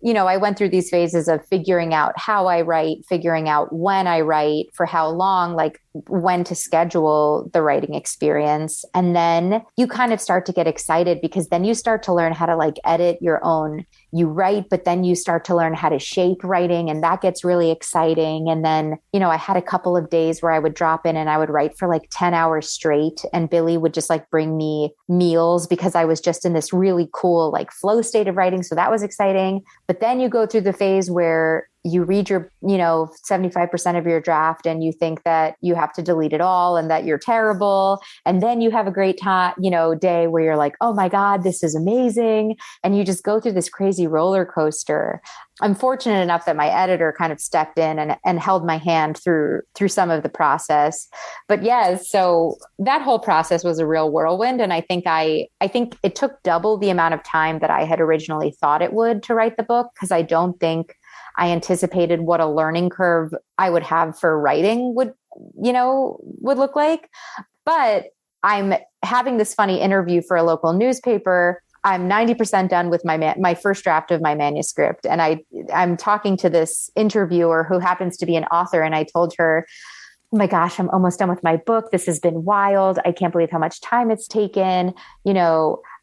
I went through these phases of figuring out how I write, figuring out when I write, for how long, like when to schedule the writing experience. And then you kind of start to get excited because then you start to learn how to like edit your own. You write, but then you start to learn how to shape writing, and that gets really exciting. And then, I had a couple of days where I would drop in and I would write for like 10 hours straight, and Billy would just like bring me meals because I was just in this really cool like flow state of writing. So that was exciting. But then you go through the phase where you read your, 75% of your draft and you think that you have to delete it all and that you're terrible. And then you have a great time, day where you're like, oh my God, this is amazing. And you just go through this crazy roller coaster. I'm fortunate enough that my editor kind of stepped in and held my hand through some of the process. But so that whole process was a real whirlwind. And I think it took double the amount of time that I had originally thought it would to write the book, because I I anticipated what a learning curve I would have for writing would look like. But I'm having this funny interview for a local newspaper. I'm 90% done with my first draft of my manuscript. And I'm talking to this interviewer who happens to be an author. And I told her, oh my gosh, I'm almost done with my book. This has been wild. I can't believe how much time it's taken.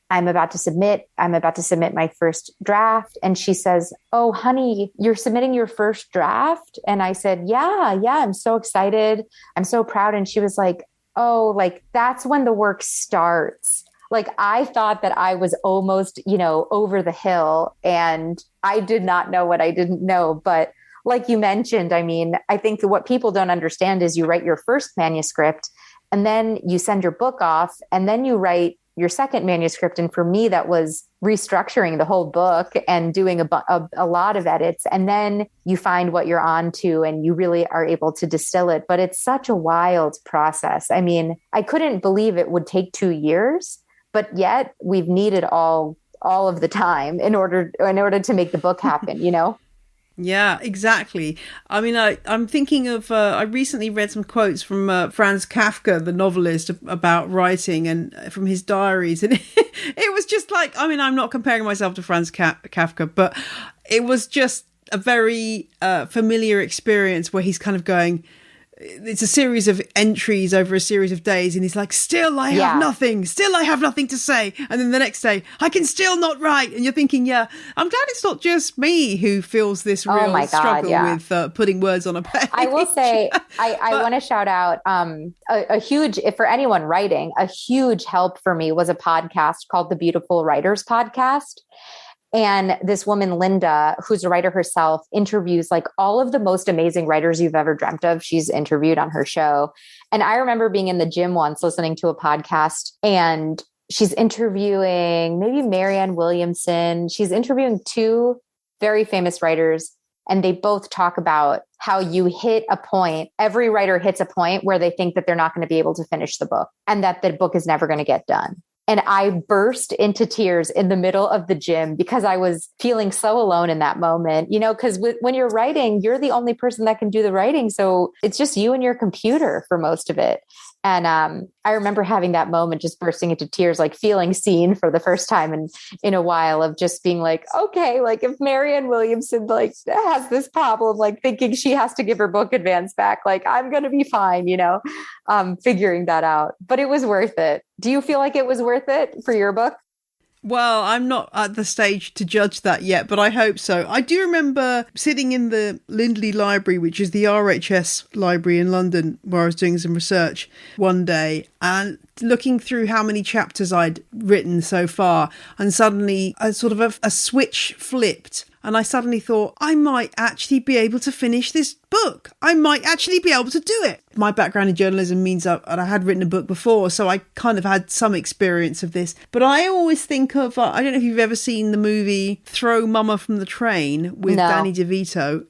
I'm about to submit my first draft. And she says, oh, honey, you're submitting your first draft? And I said, yeah, I'm so excited. I'm so proud. And she was like, oh, like that's when the work starts. Like I thought that I was almost, over the hill, and I did not know what I didn't know. But like you mentioned, I mean, I think that what people don't understand is you write your first manuscript and then you send your book off and then you write your second manuscript. And for me, that was restructuring the whole book and doing a lot of edits. And then you find what you're on to and you really are able to distill it. But it's such a wild process. I mean, I couldn't believe it would take 2 years, but yet we've needed all of the time in order to make the book happen, Yeah, exactly. I mean, I'm thinking of, I recently read some quotes from Franz Kafka, the novelist, about writing and from his diaries. And it was just like, I mean, I'm not comparing myself to Franz Kafka, but it was just a very familiar experience where he's kind of going, it's a series of entries over a series of days. And he's like, still I have nothing to say. And then the next day, I can still not write. And you're thinking, yeah, I'm glad it's not just me who feels this real struggle with putting words on a page. I will say, I want to shout out a huge, if for anyone writing, a huge help for me was a podcast called the Beautiful Writers Podcast. And this woman, Linda, who's a writer herself, interviews like all of the most amazing writers you've ever dreamt of. She's interviewed on her show. And I remember being in the gym once listening to a podcast, and she's interviewing maybe Marianne Williamson. She's interviewing 2 very famous writers. And they both talk about how you hit a point. Every writer hits a point where they think that they're not going to be able to finish the book and that the book is never going to get done. And I burst into tears in the middle of the gym because I was feeling so alone in that moment, because when you're writing, you're the only person that can do the writing. So it's just you and your computer for most of it. And I remember having that moment, just bursting into tears, like feeling seen for the first time in a while, of just being like, okay, like if Marianne Williamson like has this problem, like thinking she has to give her book advance back, like I'm going to be fine, figuring that out. But it was worth it. Do you feel like it was worth it for your book? Well, I'm not at the stage to judge that yet, but I hope so. I do remember sitting in the Lindley Library, which is the RHS library in London, where I was doing some research one day, and looking through how many chapters I'd written so far. And suddenly a switch flipped. And I suddenly thought, I might actually be able to finish this book. I might actually be able to do it. My background in journalism means that I had written a book before, so I kind of had some experience of this. But I always think of, I don't know if you've ever seen the movie Throw Mama from the Train with Danny DeVito.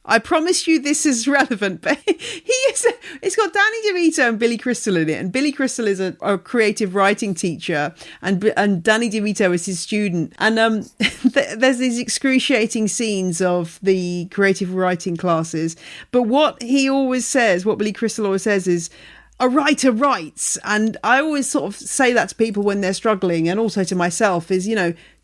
I promise you this is relevant, but it's got Danny DeVito and Billy Crystal in it. And Billy Crystal is a creative writing teacher, and Danny DeVito is his student. And there's these excruciating scenes of the creative writing classes. But what Billy Crystal always says is, a writer writes. And I always sort of say that to people when they're struggling, and also to myself, is,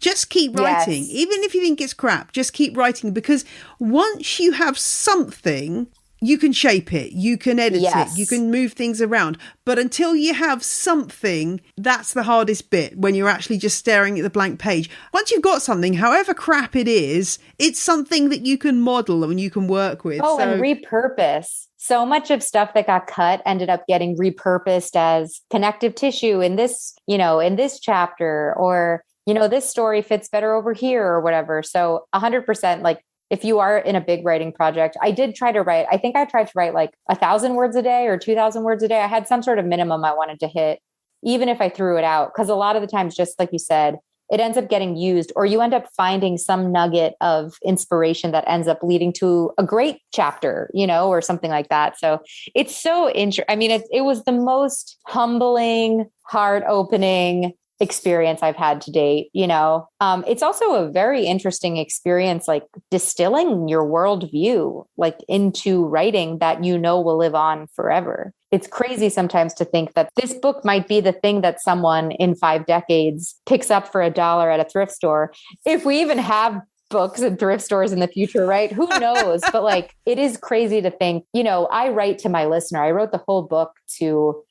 just keep writing. Yes. Even if you think it's crap, just keep writing, because once you have something, you can shape it, you can edit it, you can move things around. But until you have something, that's the hardest bit, when you're actually just staring at the blank page. Once you've got something, however crap it is, it's something that you can model and you can work with. And repurpose. So much of stuff that got cut ended up getting repurposed as connective tissue in this, in this chapter, or, this story fits better over here or whatever. So 100%, like if you are in a big writing project, I tried to write like 1,000 words a day or 2,000 words a day. I had some sort of minimum I wanted to hit, even if I threw it out. Because a lot of the times, just like you said, it ends up getting used, or you end up finding some nugget of inspiration that ends up leading to a great chapter, or something like that. So it's so interesting. I mean, it was the most humbling, heart opening, experience I've had to date. It's also a very interesting experience, like distilling your worldview, like into writing that will live on forever. It's crazy sometimes to think that this book might be the thing that someone in 5 decades picks up for $1 at a thrift store. If we even have books at thrift stores in the future, right? Who knows? But like, it is crazy to think, I write to my listener. I wrote the whole book to,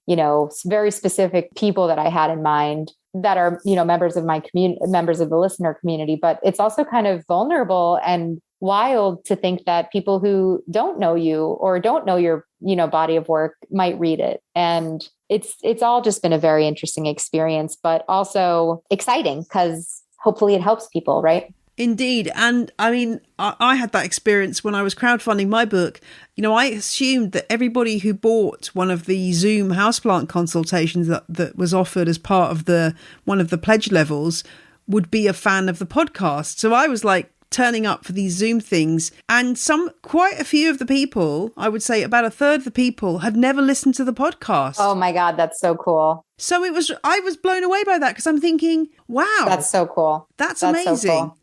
very specific people that I had in mind that are, members of my community, members of the listener community. But it's also kind of vulnerable and wild to think that people who don't know you or don't know your, body of work might read it. And it's all just been a very interesting experience, but also exciting because hopefully it helps people, right? Indeed. And I mean, I had that experience when I was crowdfunding my book. I assumed that everybody who bought one of the Zoom houseplant consultations that was offered as part of one of the pledge levels would be a fan of the podcast. So I was like turning up for these Zoom things, and quite a few of the people, I would say about a third of the people, had never listened to the podcast. Oh my God, that's so cool. So I was blown away by that because I'm thinking, wow, that's so cool. That's amazing. So cool.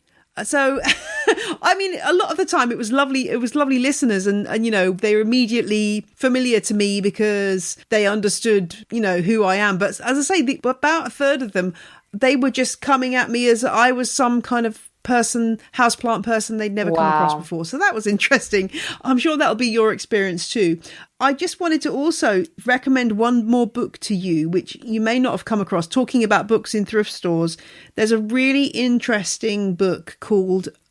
So, I mean, a lot of the time it was lovely. It was lovely listeners and they were immediately familiar to me because they understood, who I am. But as I say, about a third of them, they were just coming at me as I was some kind of houseplant person they'd never come across before. So that was interesting. I'm sure that'll be your experience too. I just wanted to also recommend one more book to you, which you may not have come across. Talking about books in thrift stores, there's a really interesting book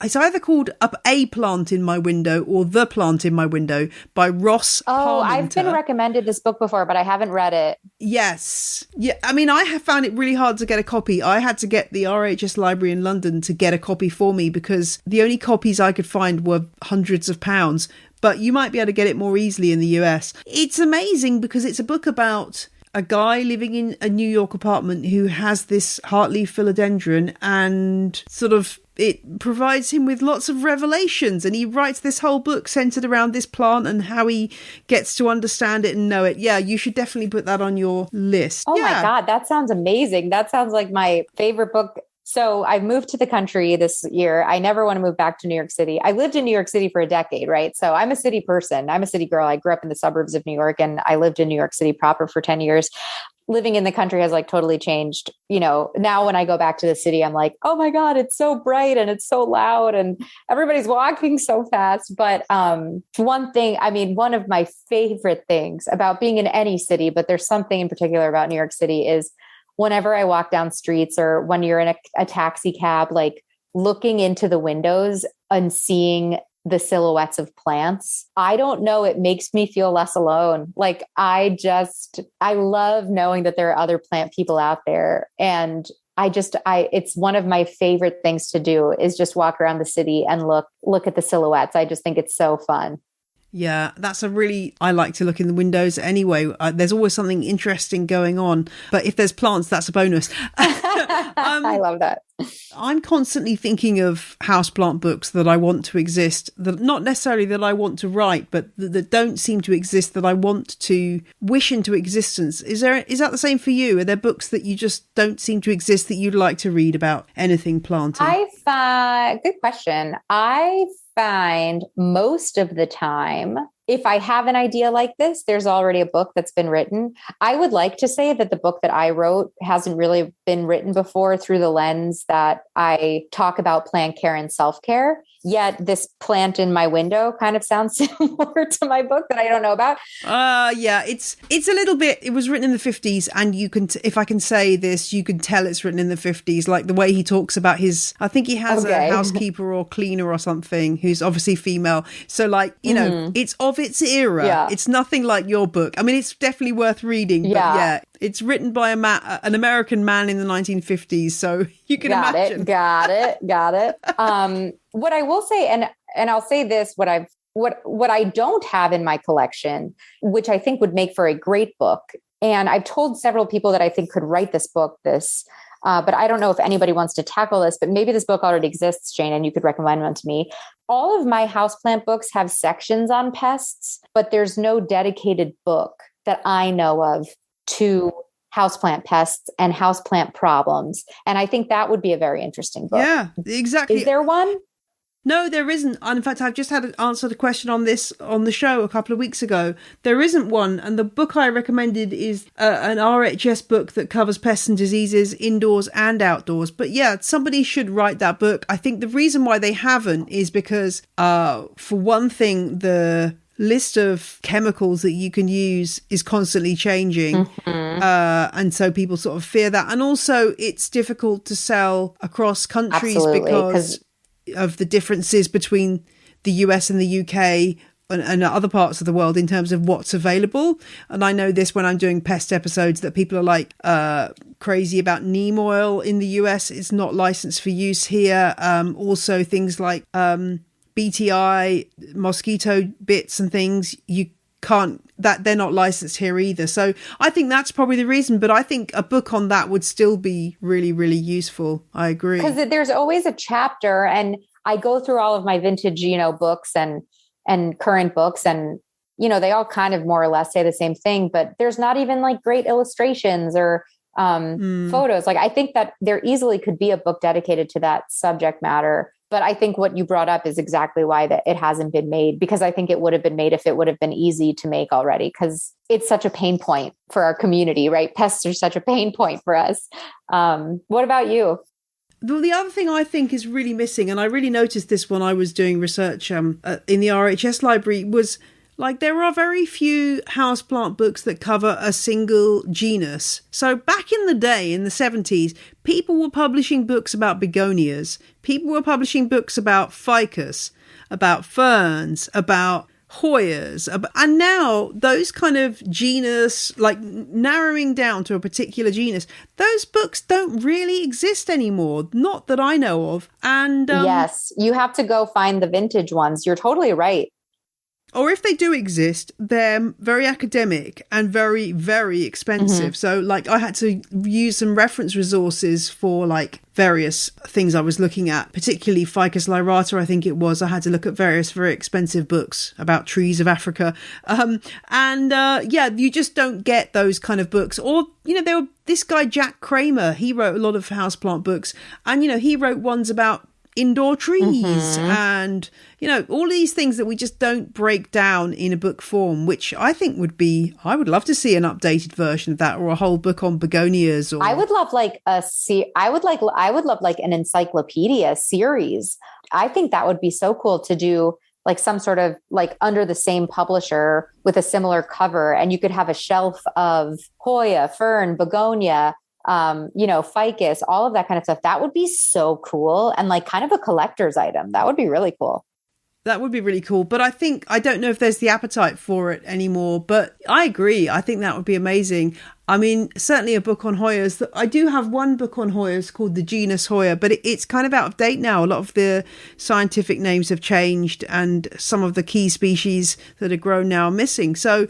it's either called A Plant in My Window or The Plant in My Window by Ross Parmenter. I've been recommended this book before, but I haven't read it. Yes. Yeah. I mean, I have found it really hard to get a copy. I had to get the RHS Library in London to get a copy for me because the only copies I could find were hundreds of pounds. But you might be able to get it more easily in the US. It's amazing because it's a book about a guy living in a New York apartment who has this heartleaf philodendron, and sort of it provides him with lots of revelations, and he writes this whole book centered around this plant and how he gets to understand it and know it. Yeah, you should definitely put that on your list. Oh my God, that sounds amazing. That sounds like my favorite book. So I've moved to the country this year. I never want to move back to New York City. I lived in New York City for a decade, right? So I'm a city person. I'm a city girl. I grew up in the suburbs of New York and I lived in New York City proper for 10 years. Living in the country has like totally changed. Now when I go back to the city, I'm like, oh my God, it's so bright and it's so loud and everybody's walking so fast. But one of my favorite things about being in any city, but there's something in particular about New York City is whenever I walk down streets or when you're in a taxi cab, like looking into the windows and seeing the silhouettes of plants, I don't know, it makes me feel less alone. Like I love knowing that there are other plant people out there. And it's one of my favorite things to do is just walk around the city and look at the silhouettes. I just think it's so fun. Yeah, I like to look in the windows anyway. There's always something interesting going on. But if there's plants, that's a bonus. I love that. I'm constantly thinking of houseplant books that I want to exist, that not necessarily that I want to write, but that don't seem to exist, that I want to wish into existence. Is that the same for you? Are there books that you just don't seem to exist that you'd like to read about anything planting? Good question. I find most of the time, if I have an idea like this, there's already a book that's been written. I would like to say that the book that I wrote hasn't really been written before through the lens that I talk about plant care and self-care. Yet this plant in my window kind of sounds similar to my book that I don't know about. Yeah, it's a little bit, it was written in the 50s and you can, if I can say this, you can tell it's written in the 50s, like the way he talks about I think he has a housekeeper or cleaner or something who's obviously female. So like, it's of its era. Yeah. It's nothing like your book. I mean, it's definitely worth reading, but yeah, it's written by an American man in the 1950s. So you can imagine. Got it. What I will say, and I'll say this, what I don't have in my collection, which I think would make for a great book. And I've told several people that I think could write this book, but I don't know if anybody wants to tackle this, but maybe this book already exists, Jane, and you could recommend one to me. All of my houseplant books have sections on pests, but there's no dedicated book that I know of to houseplant pests and houseplant problems. And I think that would be a very interesting book. Yeah, exactly. Is there one? No, there isn't. And in fact, I've just had answered a question on this on the show a couple of weeks ago. There isn't one. And the book I recommended is an RHS book that covers pests and diseases indoors and outdoors. But yeah, somebody should write that book. I think the reason why they haven't is because, for one thing, the list of chemicals that you can use is constantly changing. And so people sort of fear that. And also it's difficult to sell across countries. Absolutely, because of the differences between the US and the UK and other parts of the world in terms of what's available. And I know this when I'm doing pest episodes, that people are like crazy about neem oil in the US. It's not licensed for use here. Also things like BTI, mosquito bits and things, you can't, that they're not licensed here either. So I think that's probably the reason, but I think a book on that would still be really, really useful. I agree. Because there's always a chapter, and I go through all of my vintage, books and current books, and, they all kind of more or less say the same thing, but there's not even like great illustrations or photos. Like I think that there easily could be a book dedicated to that subject matter. But I think what you brought up is exactly why that it hasn't been made, because I think it would have been made if it would have been easy to make already, because it's such a pain point for our community, right? Pests are such a pain point for us. What about you? The other thing I think is really missing, and I really noticed this when I was doing research in the RHS library, was like there are very few houseplant books that cover a single genus. So back in the day, in the 70s, people were publishing books about begonias. People were publishing books about ficus, about ferns, about Hoyas. And now those kind of genus, like narrowing down to a particular genus, those books don't really exist anymore. Not that I know of. And yes, you have to go find the vintage ones. You're totally right. Or if they do exist, they're very academic and very, very expensive. So like I had to use some reference resources for like various things I was looking at, particularly Ficus lyrata, I think it was. I had to look at various very expensive books about trees of Africa. You just don't get those kind of books. Or, there were this guy, Jack Kramer, he wrote a lot of houseplant books. And, he wrote ones about indoor trees and all these things that we just don't break down in a book form, which I think I would love to see an updated version of that, or a whole book on begonias. Or I would love like I would love like an encyclopedia series. I think that would be so cool to do, like some sort of like under the same publisher with a similar cover, and you could have a shelf of Hoya, fern, begonia, ficus, all of that kind of stuff. That would be so cool. And like kind of a collector's item. That would be really cool. That would be really cool. But I don't know if there's the appetite for it anymore. But I agree. I think that would be amazing. I mean, certainly a book on Hoyas. I do have one book on Hoyas called The Genus Hoya, but it's kind of out of date now. A lot of the scientific names have changed, and some of the key species that are grown now are missing. So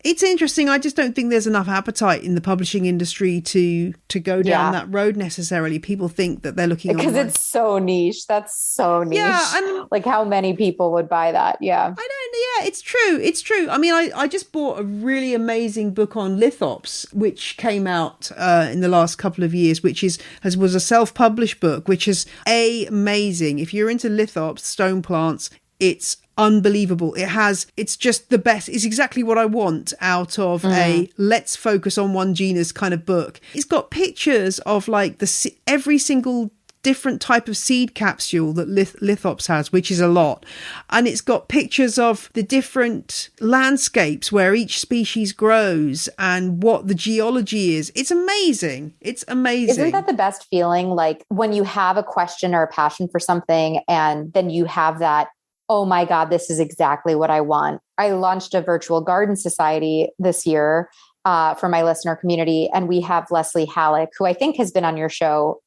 it's interesting. I just don't think there's enough appetite in the publishing industry to go down that road necessarily. People think that they're looking because online. It's so niche. That's so niche. Yeah, like how many people would buy that? Yeah, I don't. Yeah, it's true. It's true. I mean, I just bought a really amazing book on lithops, which came out in the last couple of years, which was a self-published book, which is amazing. If you're into lithops, stone plants, it's unbelievable. It's just the best. It's exactly what I want out of a let's focus on one genus kind of book. It's got pictures of like every single different type of seed capsule that lithops has, which is a lot, and it's got pictures of the different landscapes where each species grows and what the geology is. It's amazing. Isn't that the best feeling, like when you have a question or a passion for something and then you have that, oh my God, this is exactly what I want. I launched a virtual garden society this year for my listener community, and we have Leslie Halleck, who I think has been on your show.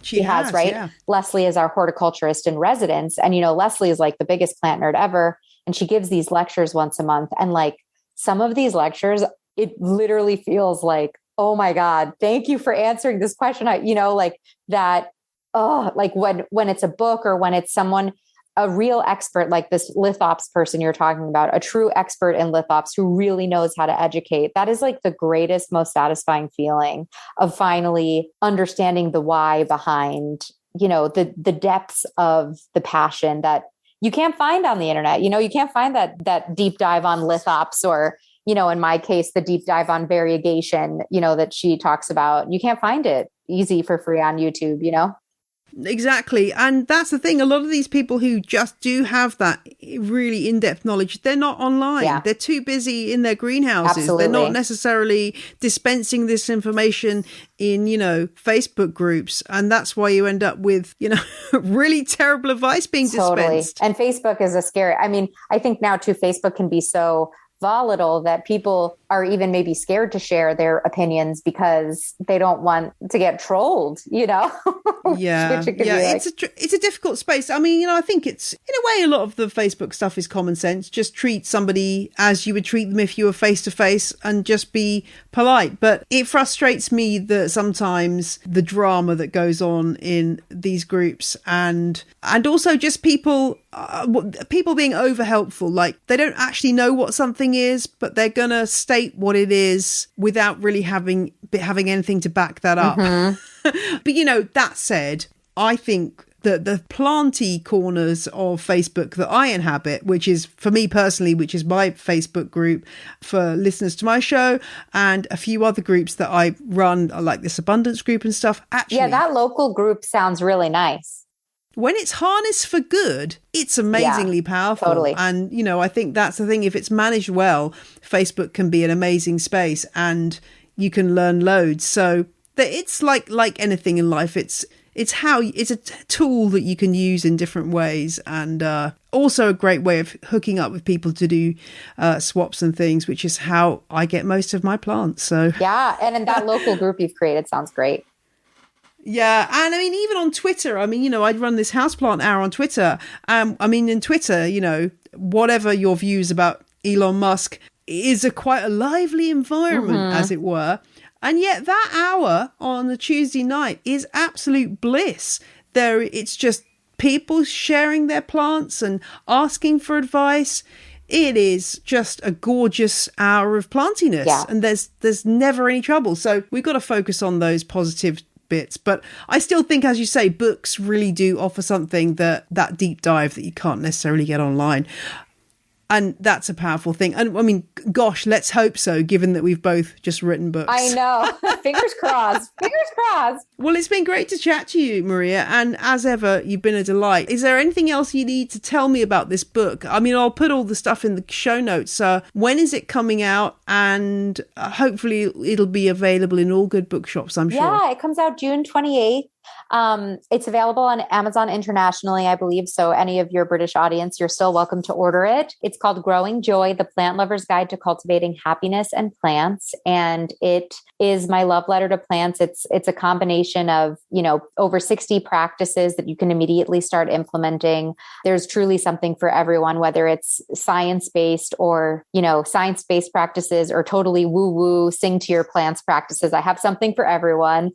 She has, right? Yeah. Leslie is our horticulturist in residence. And, Leslie is like the biggest plant nerd ever. And she gives these lectures once a month. And like some of these lectures, it literally feels like, oh my God, thank you for answering this question. Like that, like when it's a book or when it's someone, a real expert like this lithops person you're talking about, a true expert in lithops who really knows how to educate, that is like the greatest, most satisfying feeling of finally understanding the why behind, the depths of the passion that you can't find on the internet. You can't find that deep dive on lithops or, in my case, the deep dive on variegation, that she talks about. You can't find it easy for free on YouTube, Exactly. And that's the thing. A lot of these people who just do have that really in-depth knowledge, they're not online. Yeah. They're too busy in their greenhouses. Absolutely. They're not necessarily dispensing this information in, Facebook groups. And that's why you end up with, really terrible advice being dispensed. And Facebook is I think now too, Facebook can be so volatile that people are even maybe scared to share their opinions because they don't want to get trolled, Yeah. It's a difficult space. I think it's, in a way, a lot of the Facebook stuff is common sense. Just treat somebody as you would treat them if you were face to face and just be polite. But it frustrates me that sometimes the drama that goes on in these groups and also just people being over helpful, like they don't actually know what something is, but they're gonna state what it is without really having anything to back that up. Mm-hmm. But that said, I think that the planty corners of Facebook that I inhabit, which is for me personally, which is my Facebook group for listeners to my show and a few other groups that I run, like this abundance group and stuff. Actually, yeah, that local group sounds really nice. When it's harnessed for good, it's amazingly powerful. Totally. And, I think that's the thing. If it's managed well, Facebook can be an amazing space and you can learn loads. So it's like anything in life. It's a tool that you can use in different ways, and also a great way of hooking up with people to do swaps and things, which is how I get most of my plants. So yeah. And in that local group you've created sounds great. Yeah. And even on Twitter, I'd run this houseplant hour on Twitter. In Twitter, whatever your views about Elon Musk is quite a lively environment, as it were. And yet that hour on a Tuesday night is absolute bliss. It's just people sharing their plants and asking for advice. It is just a gorgeous hour of plantiness. Yeah. And there's never any trouble. So we've got to focus on those positive bits, but I still think, as you say, books really do offer something that deep dive that you can't necessarily get online. And that's a powerful thing. And gosh, let's hope so, given that we've both just written books. I know. Fingers crossed. Fingers crossed. Well, it's been great to chat to you, Maria. And as ever, you've been a delight. Is there anything else you need to tell me about this book? I'll put all the stuff in the show notes. When is it coming out? And hopefully it'll be available in all good bookshops, I'm sure. Yeah, it comes out June 28th. It's available on Amazon internationally, I believe. So any of your British audience, you're still welcome to order it. It's called Growing Joy, The Plant Lover's Guide to Cultivating Happiness and Plants. And it is my love letter to plants. It's a combination of, over 60 practices that you can immediately start implementing. There's truly something for everyone, whether it's science-based or, science-based practices or totally woo-woo, sing to your plants practices. I have something for everyone.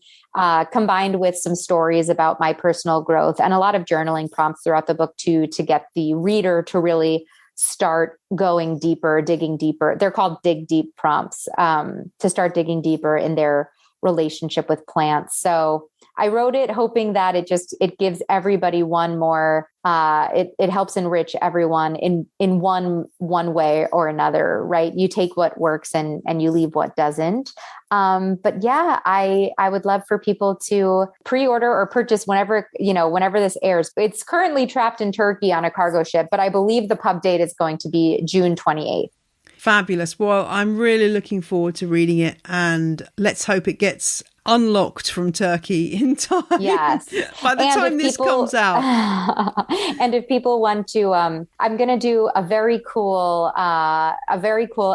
Combined with some stories about my personal growth and a lot of journaling prompts throughout the book too, to get the reader to really start going deeper, digging deeper. They're called dig deep prompts, to start digging deeper in their relationship with plants. So I wrote it hoping that it gives everybody one more, it helps enrich everyone in one way or another, right? You take what works and you leave what doesn't. But yeah, I would love for people to pre-order or purchase whenever this airs. It's currently trapped in Turkey on a cargo ship, but I believe the pub date is going to be June 28th. Fabulous. Well, I'm really looking forward to reading it, and let's hope it gets unlocked from Turkey in time. Yes. By the time this comes out. And if people want to, I'm going to do a very cool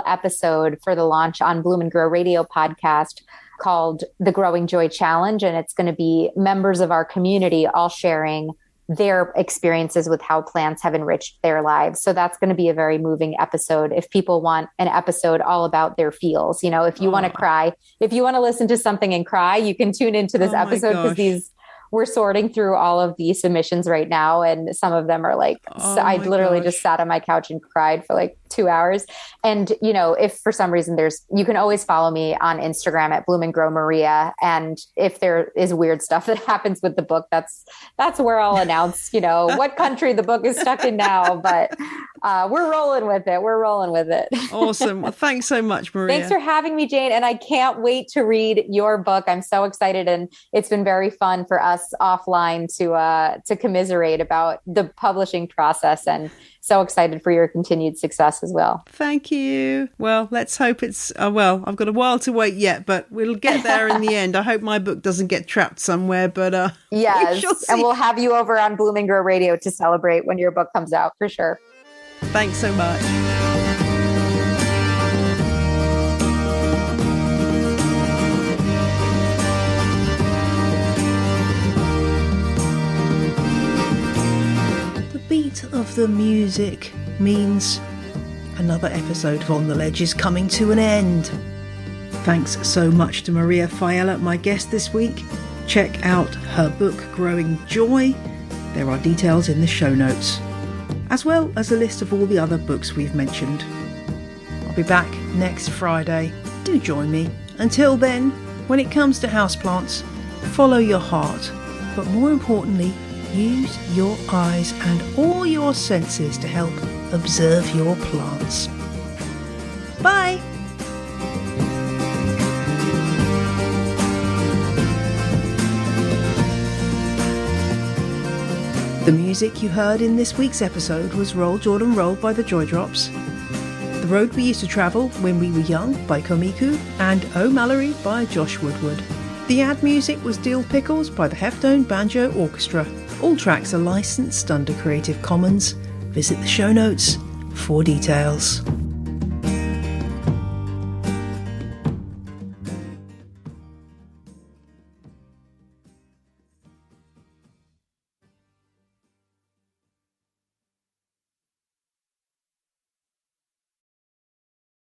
episode for the launch on Bloom and Grow Radio podcast called The Growing Joy Challenge. And it's going to be members of our community all sharing their experiences with how plants have enriched their lives. So that's going to be a very moving episode. If people want an episode all about their feels, if you want to cry, if you want to listen to something and cry, you can tune into this episode, because these we're sorting through all of the submissions right now. And some of them are like, I literally just sat on my couch and cried for like 2 hours. And, you know, if for some reason you can always follow me on Instagram at Bloom and Grow Maria. And if there is weird stuff that happens with the book, that's where I'll announce, you know, what country the book is stuck in now. But we're rolling with it. Awesome. Well, thanks so much, Maria. Thanks for having me, Jane. And I can't wait to read your book. I'm so excited. And it's been very fun for us offline to commiserate about the publishing process, and so excited for your continued success as well. Thank you. Well, let's hope it's, I've got a while to wait yet, but we'll get there in the end. I hope my book doesn't get trapped somewhere, but yes. And we'll have you over on Bloom and Grow Radio to celebrate when your book comes out for sure. Thanks so much. Beat of the music means another episode of On the Ledge is coming to an end. Thanks so much to Maria Failla, my guest this week. Check out her book Growing Joy. There are details in the show notes, as well as a list of all the other books we've mentioned. I'll be back next Friday. Do join me. Until then, when it comes to houseplants, follow your heart, but more importantly, use your eyes and all your senses to help observe your plants. Bye! The music you heard in this week's episode was Roll Jordan Roll by the Joy Drops, The Road We Used to Travel When We Were Young by Komiku, and Oh Mallory by Josh Woodward. The ad music was Dill Pickles by the Heftone Banjo Orchestra. All tracks are licensed under Creative Commons. Visit the show notes for details.